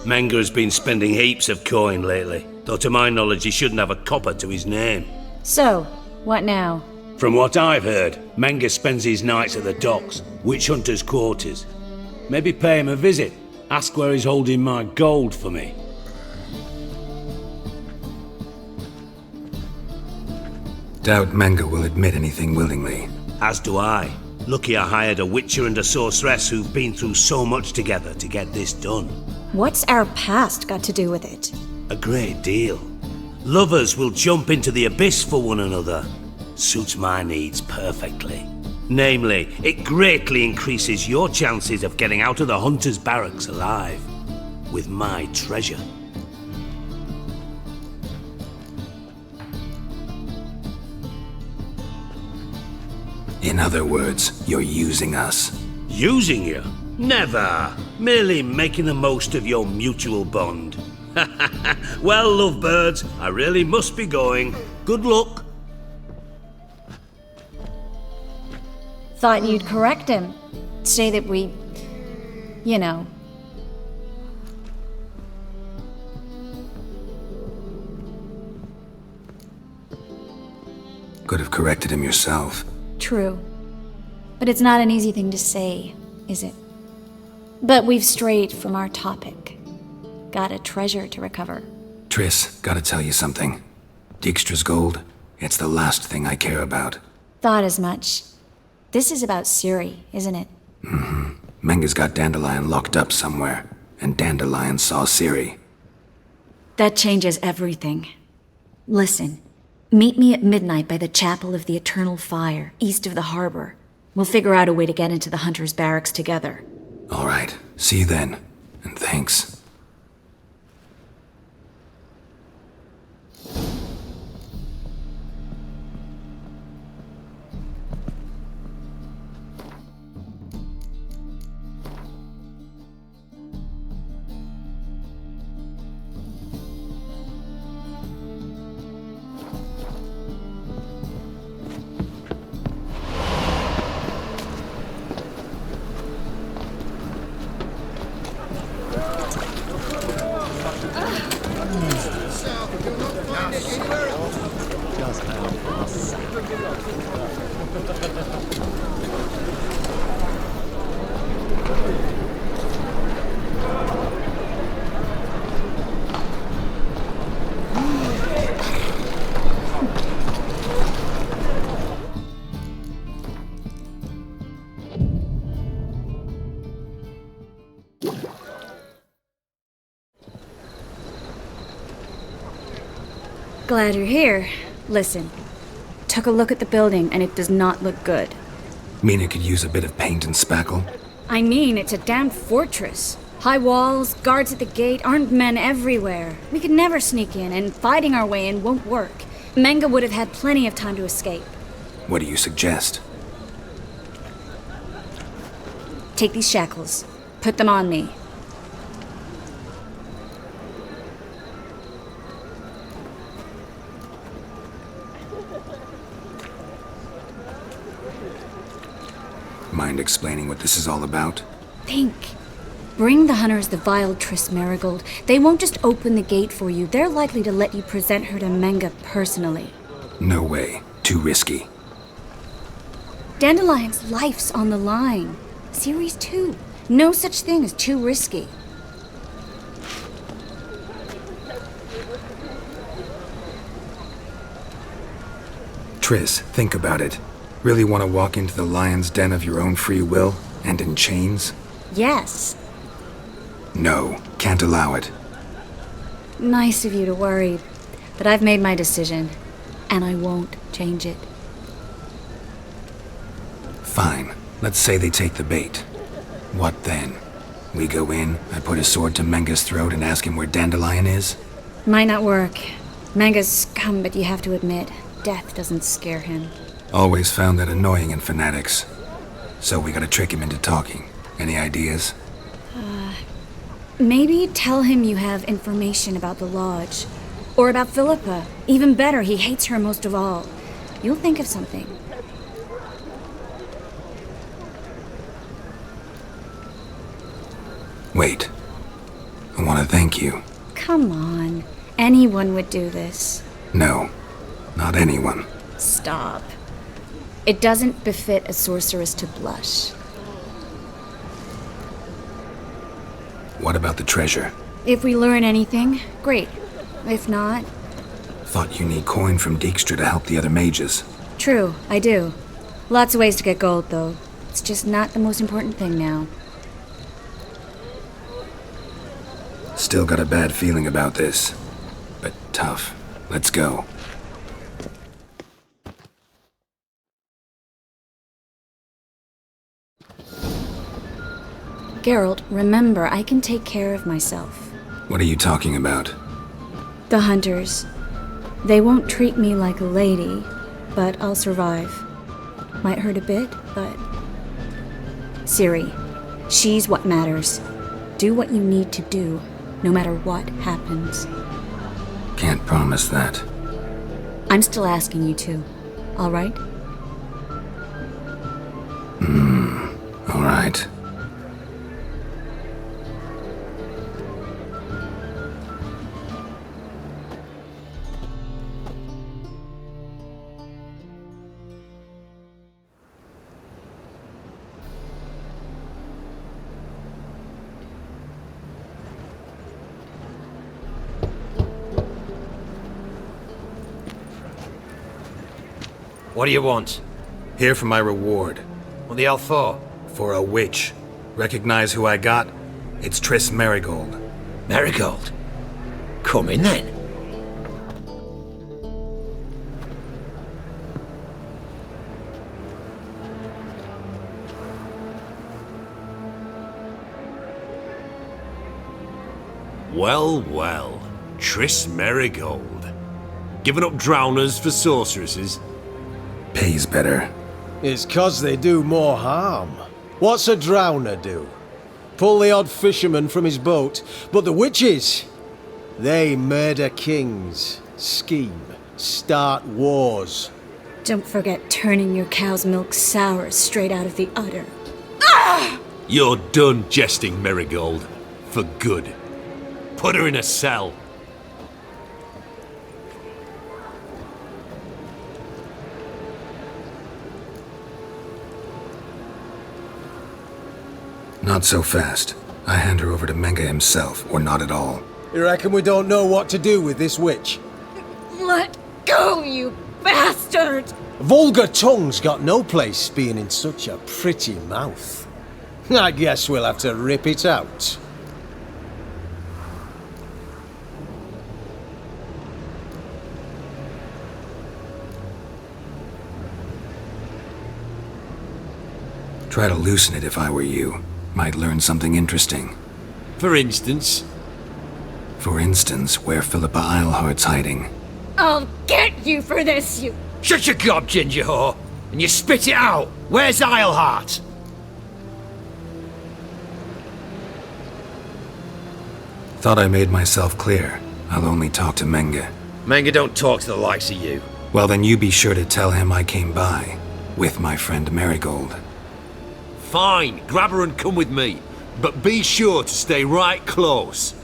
Menga has been spending heaps of coin lately, though to my knowledge he shouldn't have a copper to his name. So, what now? From what I've heard, Menga spends his nights at the docks, witch hunters' quarters. Maybe pay him a visit, ask where he's holding my gold for me. Doubt Menga will admit anything willingly. As do I. Lucky I hired a witcher and a sorceress who've been through so much together to get this done. What's our past got to do with it? A great deal. Lovers will jump into the abyss for one another. Suits my needs perfectly. Namely, it greatly increases your chances of getting out of the hunter's barracks alive. With my treasure. In other words, you're using us. Using you? Never. Merely making the most of your mutual bond. Well, lovebirds, I really must be going. Good luck. Thought you'd correct him. Say that we... you know... Could have corrected him yourself. True. But it's not an easy thing to say, is it? But we've strayed from our topic. Got a treasure to recover. Triss, gotta tell you something. Dijkstra's gold, it's the last thing I care about. Thought as much. This is about Ciri, isn't it? Menga's got Dandelion locked up somewhere, and Dandelion saw Ciri. That changes everything. Listen, meet me at midnight by the Chapel of the Eternal Fire, east of the harbor. We'll figure out a way to get into the Hunter's barracks together. All right, see you then, and thanks. Glad you're here. Listen, took a look at the building and it does not look good. Mean it could use a bit of paint and spackle? I mean, it's a damn fortress. High walls, guards at the gate, armed men everywhere. We could never sneak in, and fighting our way in won't work. Menga would have had plenty of time to escape. What do you suggest? Take these shackles. Put them on me. Mind explaining what this is all about? Think. Bring the hunters the vile Triss Marigold. They won't just open the gate for you. They're likely to let you present her to Menga personally. No way. Too risky. Dandelion's life's on the line. Ciri's too. No such thing as too risky. Triss, think about it. Really want to walk into the lion's den of your own free will, and in chains? Yes. No, can't allow it. Nice of you to worry, but I've made my decision. and I won't change it. Fine. Let's say they take the bait. What then? We go in, I put a sword to Menga's throat and ask him where Dandelion is? Might not work. Manga's scum, but you have to admit, death doesn't scare him. Always found that annoying in fanatics. So we gotta trick him into talking. Any ideas? Maybe tell him you have information about the lodge. Or about Philippa. Even better, he hates her most of all. You'll think of something. Wait. I want to thank you. Come on. Anyone would do this. No. Not anyone. Stop. It doesn't befit a sorceress to blush. What about the treasure? If we learn anything, great. If not... Thought you need coin from Dijkstra to help the other mages. True, I do. Lots of ways to get gold, though. It's just not the most important thing now. Still got a bad feeling about this. But tough. Let's go. Geralt, remember, I can take care of myself. What are you talking about? The hunters. They won't treat me like a lady, but I'll survive. Might hurt a bit, but... Ciri, she's what matters. Do what you need to do, no matter what happens. Can't promise that. I'm still asking you to, all right? All right. What do you want? Here for my reward. What the hell for? For a witch. Recognize who I got? It's Triss Marigold. Marigold? Come in then. Well, well. Triss Marigold. Giving up drowners for sorceresses? Pays better. It's 'cause they do more harm. What's a drowner do? Pull the odd fisherman from his boat. But the witches, they murder kings, scheme, start wars. Don't forget turning your cow's milk sour straight out of the udder. You're done jesting, Marigold. For good. Put her in a cell. Not so fast. I hand her over to Menga himself, or not at all. You reckon we don't know what to do with this witch? Let go, you bastard! Vulgar tongue's got no place being in such a pretty mouth. I guess we'll have to rip it out. Try to loosen it if I were you. Might learn something interesting. For instance? For instance, where Philippa Eilhart's hiding. I'll get you for this, you... Shut your gob, ginger whore, and you spit it out. Where's Eilhart? Thought I made myself clear. I'll only talk to Menga. Menga don't talk to the likes of you. Well, then you be sure to tell him I came by. With my friend Marigold. Fine, grab her and come with me. But be sure to stay right close.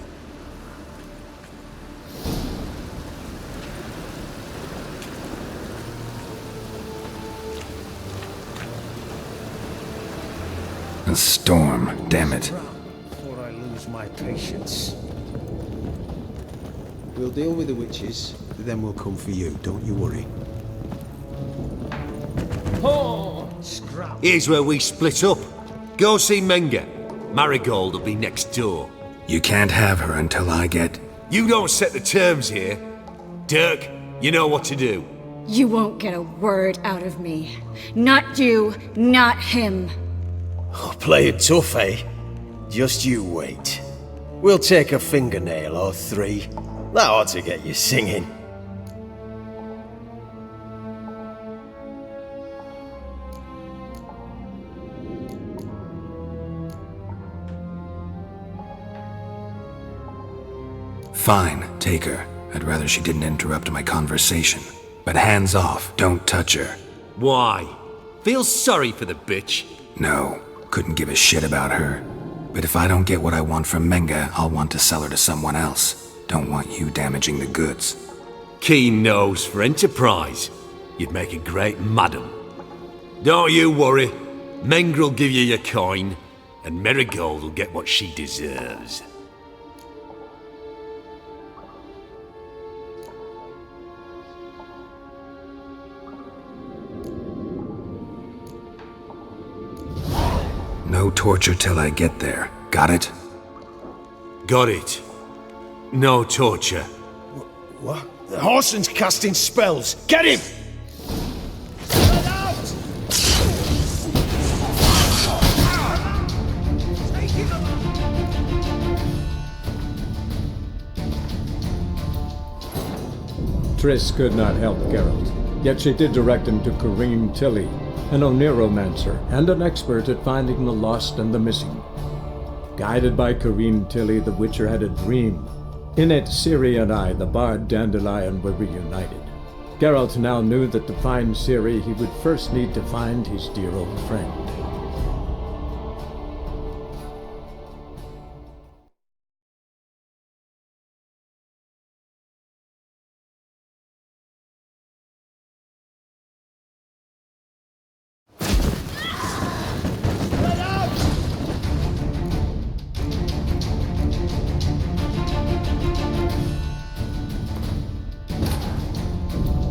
A storm, damn it. Before I lose my patience. We'll deal with the witches, then we'll come for you, don't you worry. Here's where we split up. Go see Menga. Marigold will be next door. You can't have her until I get... You don't set the terms here. Dirk, you know what to do. You won't get a word out of me. Not you, not him. Oh, play it tough, eh? Just you wait. We'll take a fingernail or three. That ought to get you singing. Fine, take her. I'd rather she didn't interrupt my conversation. But hands off, don't touch her. Why? Feel sorry for the bitch? No, couldn't give a shit about her. But if I don't get what I want from Menga, I'll want to sell her to someone else. Don't want you damaging the goods. Keen nose for enterprise. You'd make a great madam. Don't you worry. Mengr'll give you your coin, and Marigold will get what she deserves. No torture till I get there. Got it? Got it. No torture. What? The Horson's casting spells. Get him! Get out! Triss could not help Geralt, yet she did direct him to Kareem Tilly, an Oniromancer and an expert at finding the lost and the missing. Guided by Kareem Tilly, the Witcher had a dream. In it, Ciri and I, the bard Dandelion, were reunited. Geralt now knew that to find Ciri, he would first need to find his dear old friend.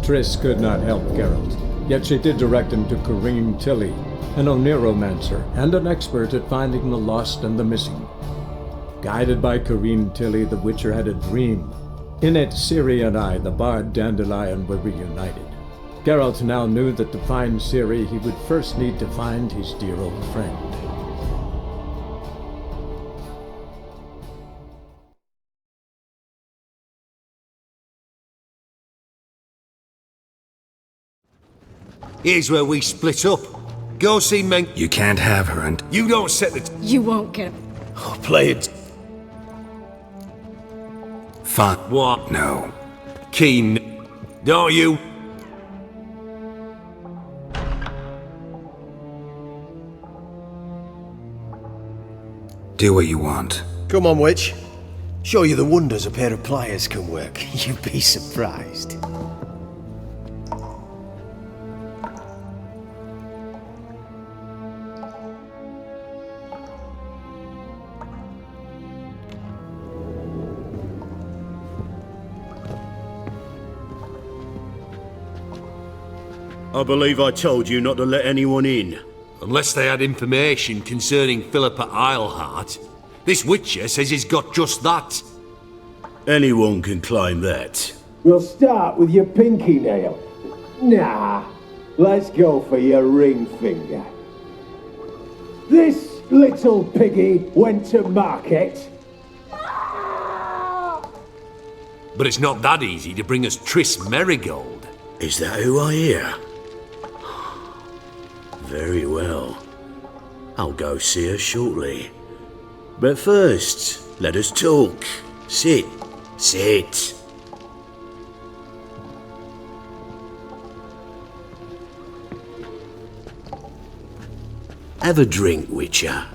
Triss could not help Geralt, yet she did direct him to Kareem Tilly, an Oniromancer and an expert at finding the lost and the missing. Guided by Kareem Tilly, the Witcher had a dream. In it, Ciri and I, the bard Dandelion, were reunited. Geralt now knew that to find Ciri, he would first need to find his dear old friend. Here's where we split up. Go see Meng. You can't have her and... You don't set the... You won't get... Oh, play it. Fun. What? No. Keen. Don't you... Do what you want. Come on, witch. Show you the wonders a pair of pliers can work. You'd be surprised. I believe I told you not to let anyone in. Unless they had information concerning Philippa Eilhart. This Witcher says he's got just that. Anyone can claim that. We'll start with your pinky nail. Nah, let's go for your ring finger. This little piggy went to market. But it's not that easy to bring us Triss Marigold. Is that who I hear? Very well. I'll go see her shortly. But first, let us talk. Sit. Sit. Have a drink, Witcher.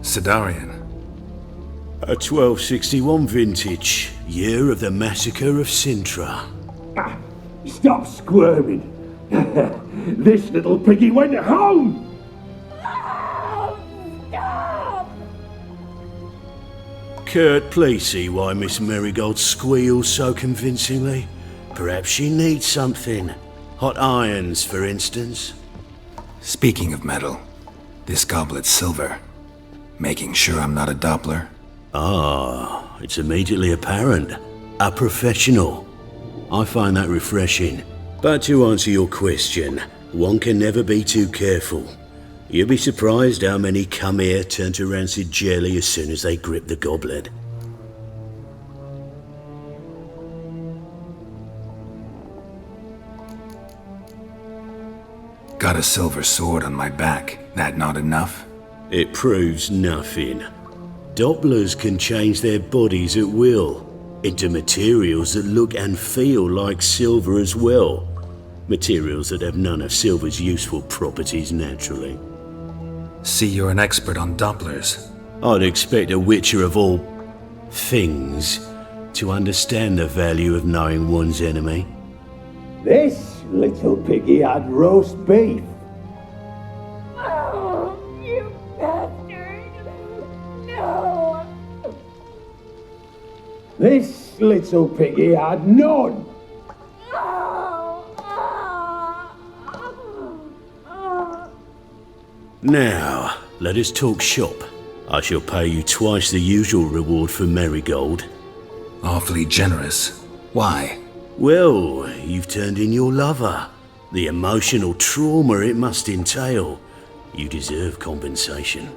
Sidarian. A 1261 vintage, year of the massacre of Sintra. Ah, stop squirming. This little piggy went home. Kurt, please see why Miss Marigold squeals so convincingly. Perhaps she needs something. Hot irons, for instance. Speaking of metal, this goblet's silver. Making sure I'm not a Doppler. Ah, it's immediately apparent. A professional. I find that refreshing. But to answer your question, one can never be too careful. You'll be surprised how many come here turn to rancid jelly as soon as they grip the goblet. Got a silver sword on my back. That not enough? It proves nothing. Dopplers can change their bodies at will, into materials that look and feel like silver as well. Materials that have none of silver's useful properties naturally. See, you're an expert on Dopplers. I'd expect a witcher of all things to understand the value of knowing one's enemy. This little piggy had roast beef. Oh, you bastard! No! This little piggy had none. Now, let us talk shop. I shall pay you twice the usual reward for Marigold. Awfully generous. Why? Well, you've turned in your lover. The emotional trauma it must entail. You deserve compensation.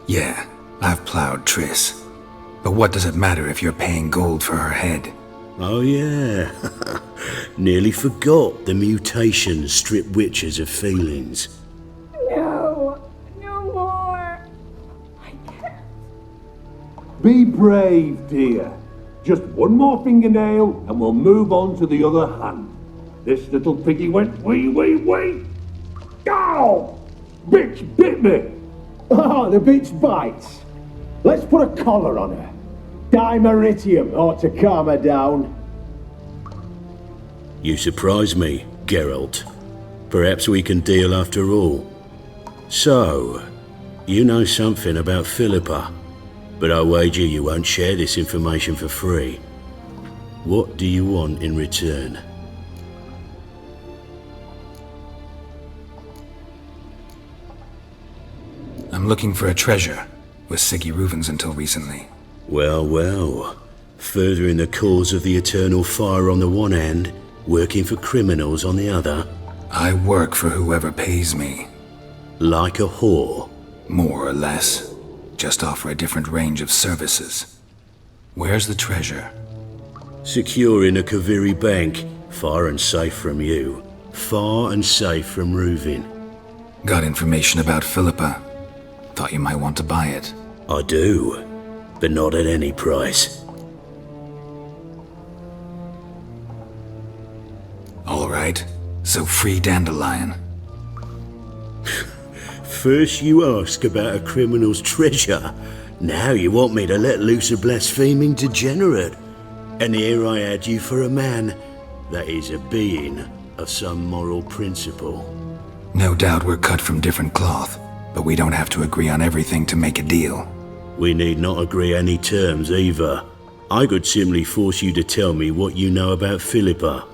Yeah, I've plowed Triss. But what does it matter if you're paying gold for her head? Oh yeah. Nearly forgot the mutations strip witches of feelings. No! No more! I can't. Be brave, dear. Just one more fingernail and we'll move on to the other hand. This little piggy went wee. Ow! Bitch bit me! Oh, the bitch bites. Let's put a collar on her. Dimeritium ought to calm her down. You surprise me, Geralt. Perhaps we can deal after all. So, you know something about Philippa, but I wager you won't share this information for free. What do you want in return? I'm looking for a treasure. Was Siggy Reuven's until recently. Well. Furthering the cause of the eternal fire on the one hand, working for criminals on the other. I work for whoever pays me. Like a whore? More or less. Just offer a different range of services. Where's the treasure? Secure in a Kaviri bank, far and safe from you. Far and safe from Reuven. Got information about Philippa. Thought you might want to buy it. I do, but not at any price. All right, so free Dandelion. First you ask about a criminal's treasure. Now you want me to let loose a blaspheming degenerate. And here I had you for a man, that is a being of some moral principle. No doubt we're cut from different cloth. But we don't have to agree on everything to make a deal. We need not agree any terms either. I could simply force you to tell me what you know about Philippa.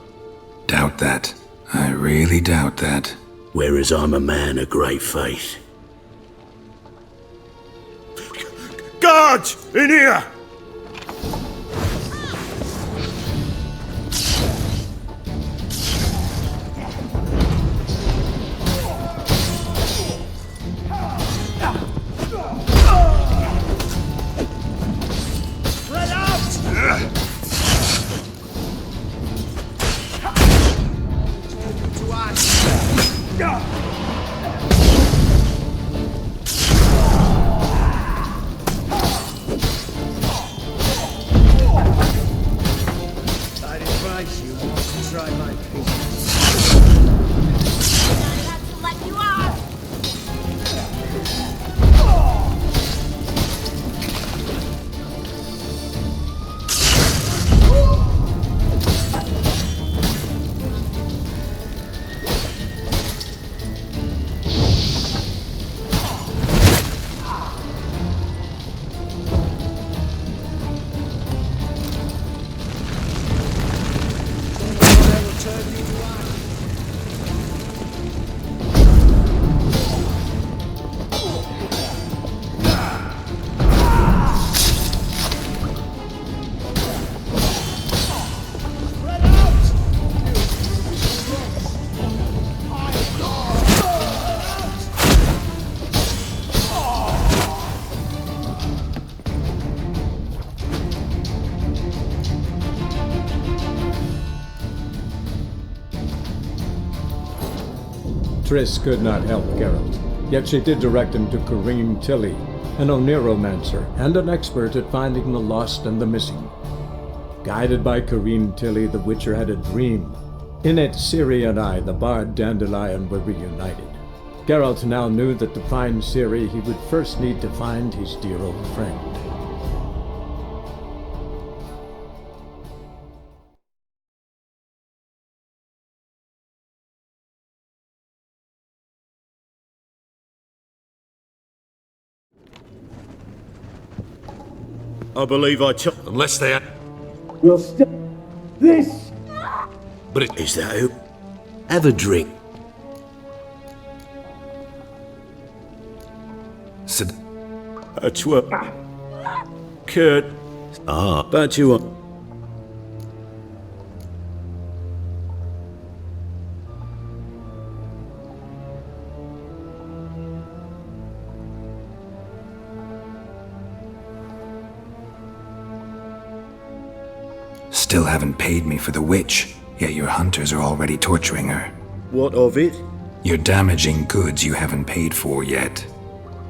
Doubt that. I really doubt that. Whereas I'm a man of great faith. Guards! In here! Triss could not help Geralt, yet she did direct him to Kareem Tilly, an Oniromancer and an expert at finding the lost and the missing. Guided by Kareem Tilly, the Witcher had a dream. In it, Ciri and I, the bard Dandelion, were reunited. Geralt now knew that to find Ciri, he would first need to find his dear old friend. I believe I took. Unless they are. We'll stop this. But Is that who? Have a drink. Sid. A Kurt. But you are. Still haven't paid me for the witch, yet your hunters are already torturing her. What of it? You're damaging goods you haven't paid for yet.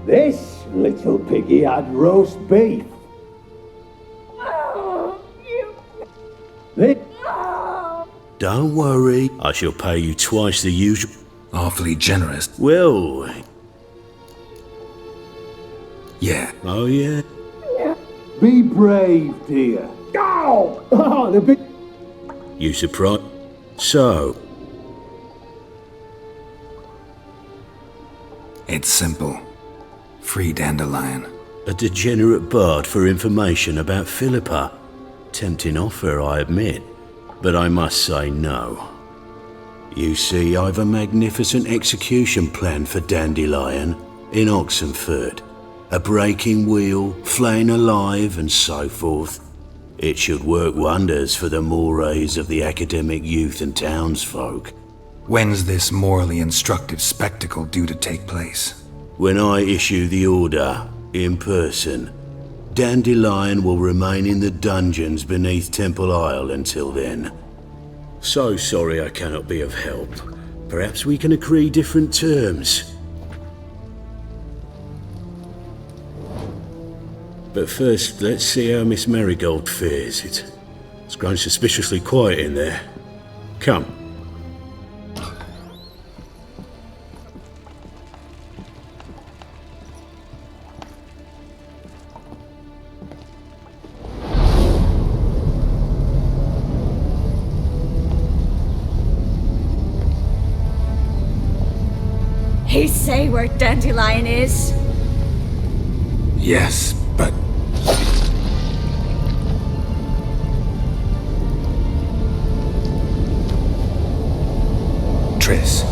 This little piggy had roast beef. This. Don't worry. I shall pay you twice the usual. Awfully generous. Well. Yeah. Oh, yeah? Be brave, dear. Go! Oh, the big. You surprised? So. It's simple. Free Dandelion. A degenerate bard for information about Philippa. Tempting offer, I admit, but I must say no. You see, I've a magnificent execution plan for Dandelion in Oxenford. A breaking wheel, flaying alive, and so forth. It should work wonders for the mores of the academic youth and townsfolk. When's this morally instructive spectacle due to take place? When I issue the order, in person. Dandelion will remain in the dungeons beneath Temple Isle until then. So sorry I cannot be of help. Perhaps we can agree different terms. But first, let's see how Miss Marigold fares. It's grown suspiciously quiet in there. Come. He say where Dandelion is? Yes, but... Triss.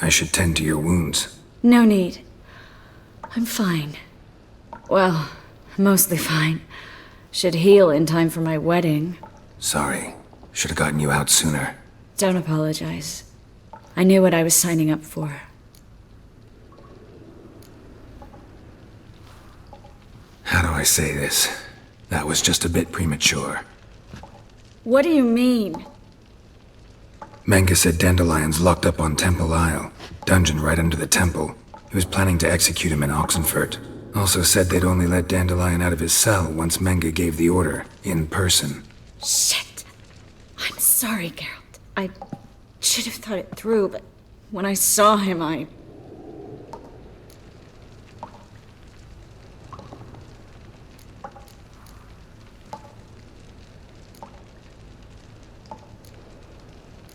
I should tend to your wounds. No need. I'm fine. Well, mostly fine. Should heal in time for my wedding. Sorry. Should have gotten you out sooner. Don't apologize. I knew what I was signing up for. How do I say this? That was just a bit premature. What do you mean? Menga said Dandelion's locked up on Temple Isle. Dungeon right under the temple. He was planning to execute him in Oxenfurt. Also said they'd only let Dandelion out of his cell once Menga gave the order, in person. Shit. I'm sorry, Geralt. I should have thought it through, but when I saw him, I...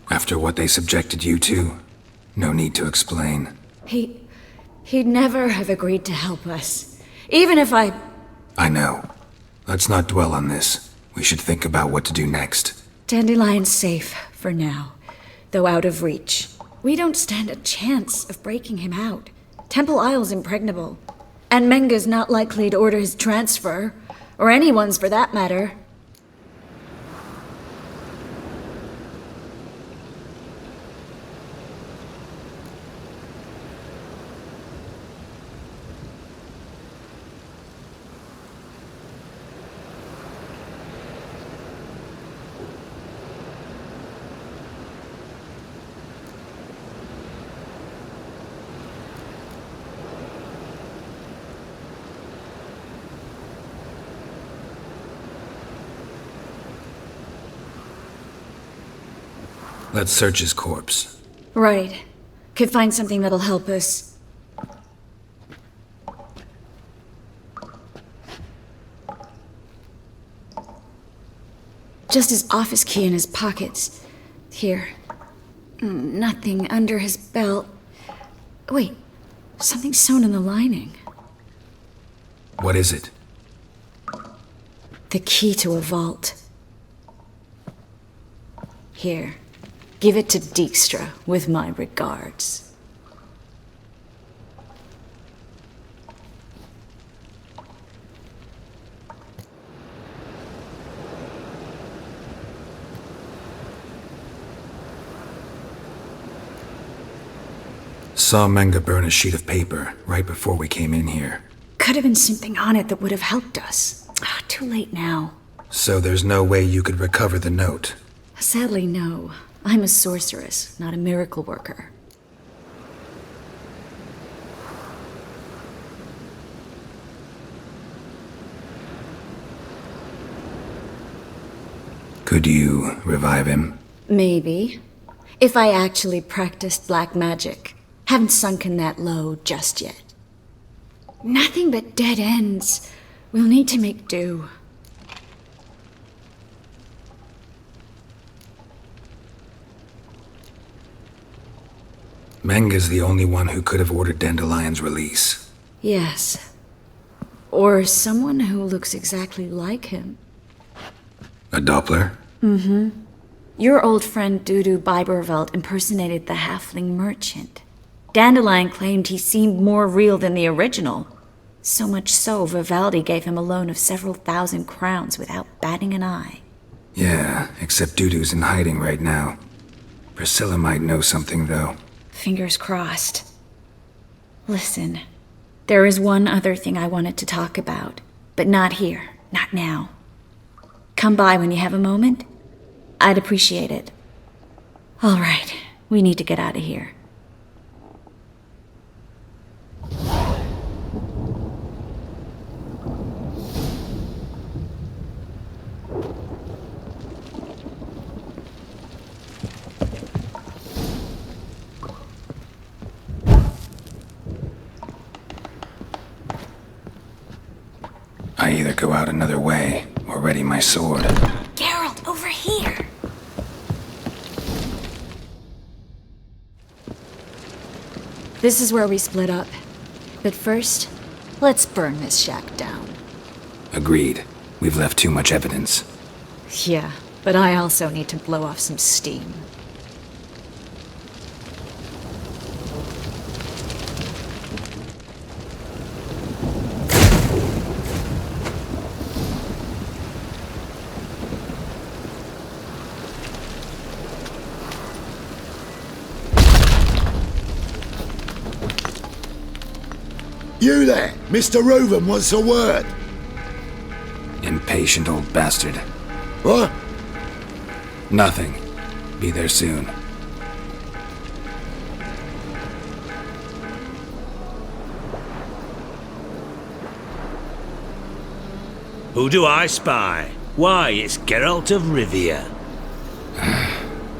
After what they subjected you to, no need to explain. He'd never have agreed to help us. Even if I know. Let's not dwell on this. We should think about what to do next. Dandelion's safe, for now. Though out of reach. We don't stand a chance of breaking him out. Temple Isle's impregnable. And Menga's not likely to order his transfer. Or anyone's for that matter. Let's search his corpse. Right. Could find something that'll help us. Just his office key in his pockets. Here. Nothing under his belt. Wait, something sewn in the lining. What is it? The key to a vault. Here, give it to Dijkstra with my regards. Saw Menge burn a sheet of paper right before we came in here. Could have been something on it that would have helped us. Too late now. So there's no way you could recover the note? Sadly, no. I'm a sorceress, not a miracle worker. Could you revive him? Maybe. If I actually practiced black magic. Haven't sunken that low just yet. Nothing but dead ends. We'll need to make do. Menge's the only one who could have ordered Dandelion's release. Yes. Or someone who looks exactly like him. A Doppler? Mm-hmm. Your old friend Dudu Biberveld impersonated the halfling merchant. Dandelion claimed he seemed more real than the original. So much so, Vivaldi gave him a loan of several thousand crowns without batting an eye. Yeah, except Dudu's in hiding right now. Priscilla might know something, though. Fingers crossed. Listen, there is one other thing I wanted to talk about, but not here, not now. Come by when you have a moment. I'd appreciate it. All right, we need to get out of here. I either go out another way or ready my sword. Geralt, over here! This is where we split up. But first, let's burn this shack down. Agreed. We've left too much evidence. Yeah, but I also need to blow off some steam. You there! Mr. Reuven wants a word! Impatient old bastard. What? Nothing. Be there soon. Who do I spy? Why, it's Geralt of Rivia.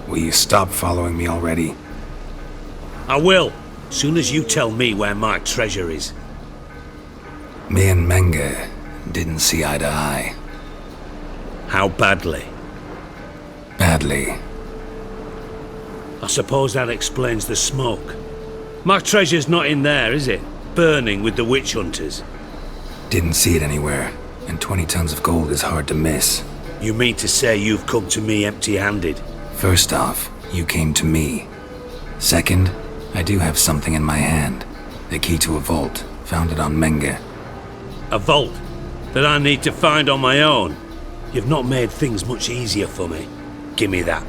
Will you stop following me already? I will, soon as you tell me where my treasure is. Me and Menge didn't see eye to eye. How badly? Badly. I suppose that explains the smoke. My treasure's not in there, is it? Burning with the witch hunters. Didn't see it anywhere, and 20 tons of gold is hard to miss. You mean to say you've come to me empty-handed? First off, you came to me. Second, I do have something in my hand. The key to a vault, found it on Menge. A vault that I need to find on my own. You've not made things much easier for me. Give me that.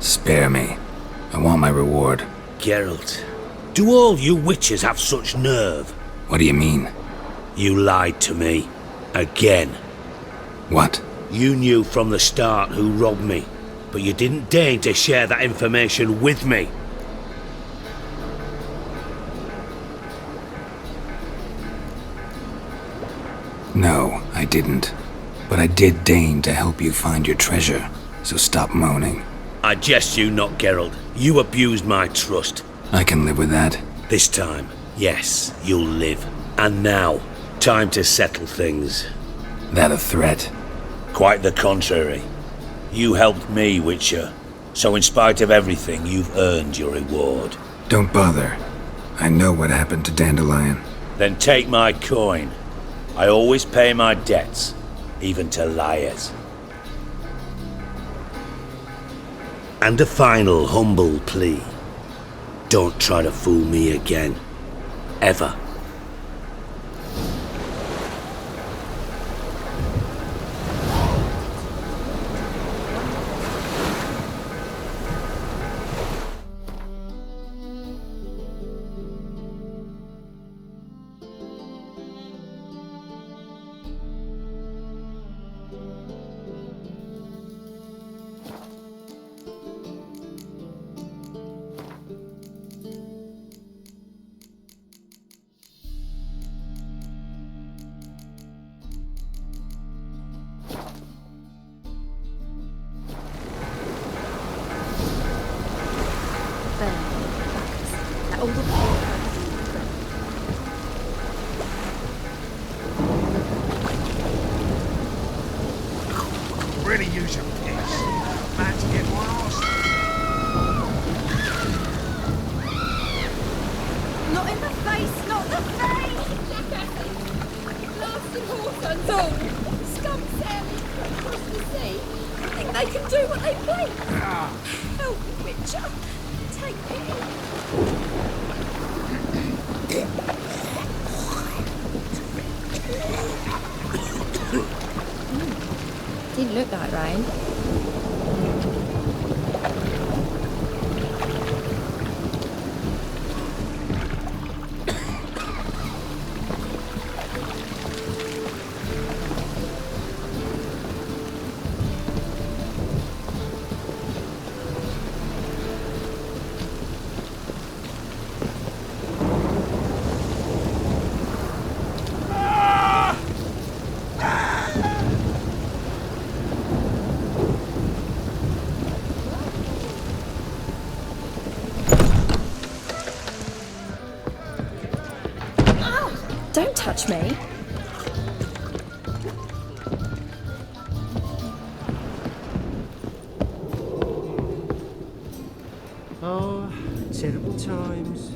Spare me. I want my reward. Geralt, do all you witches have such nerve? What do you mean? You lied to me. Again. What? You knew from the start who robbed me, but you didn't deign to share that information with me. No, I didn't. But I did deign to help you find your treasure, so stop moaning. I jest you not, Geralt. You abused my trust. I can live with that. This time, yes, you'll live. And now, time to settle things. That a threat? Quite the contrary. You helped me, Witcher. So in spite of everything, you've earned your reward. Don't bother. I know what happened to Dandelion. Then take my coin. I always pay my debts, even to liars. And a final humble plea. Don't try to fool me again. Ever. Really use your piss. Man's getting lost. Not in the face, not the face! Blasted horse all! Scum sailing across the sea. Think they can do what they please? Help, Witcher. Take Didn't look like rain. Don't touch me. Oh, terrible times.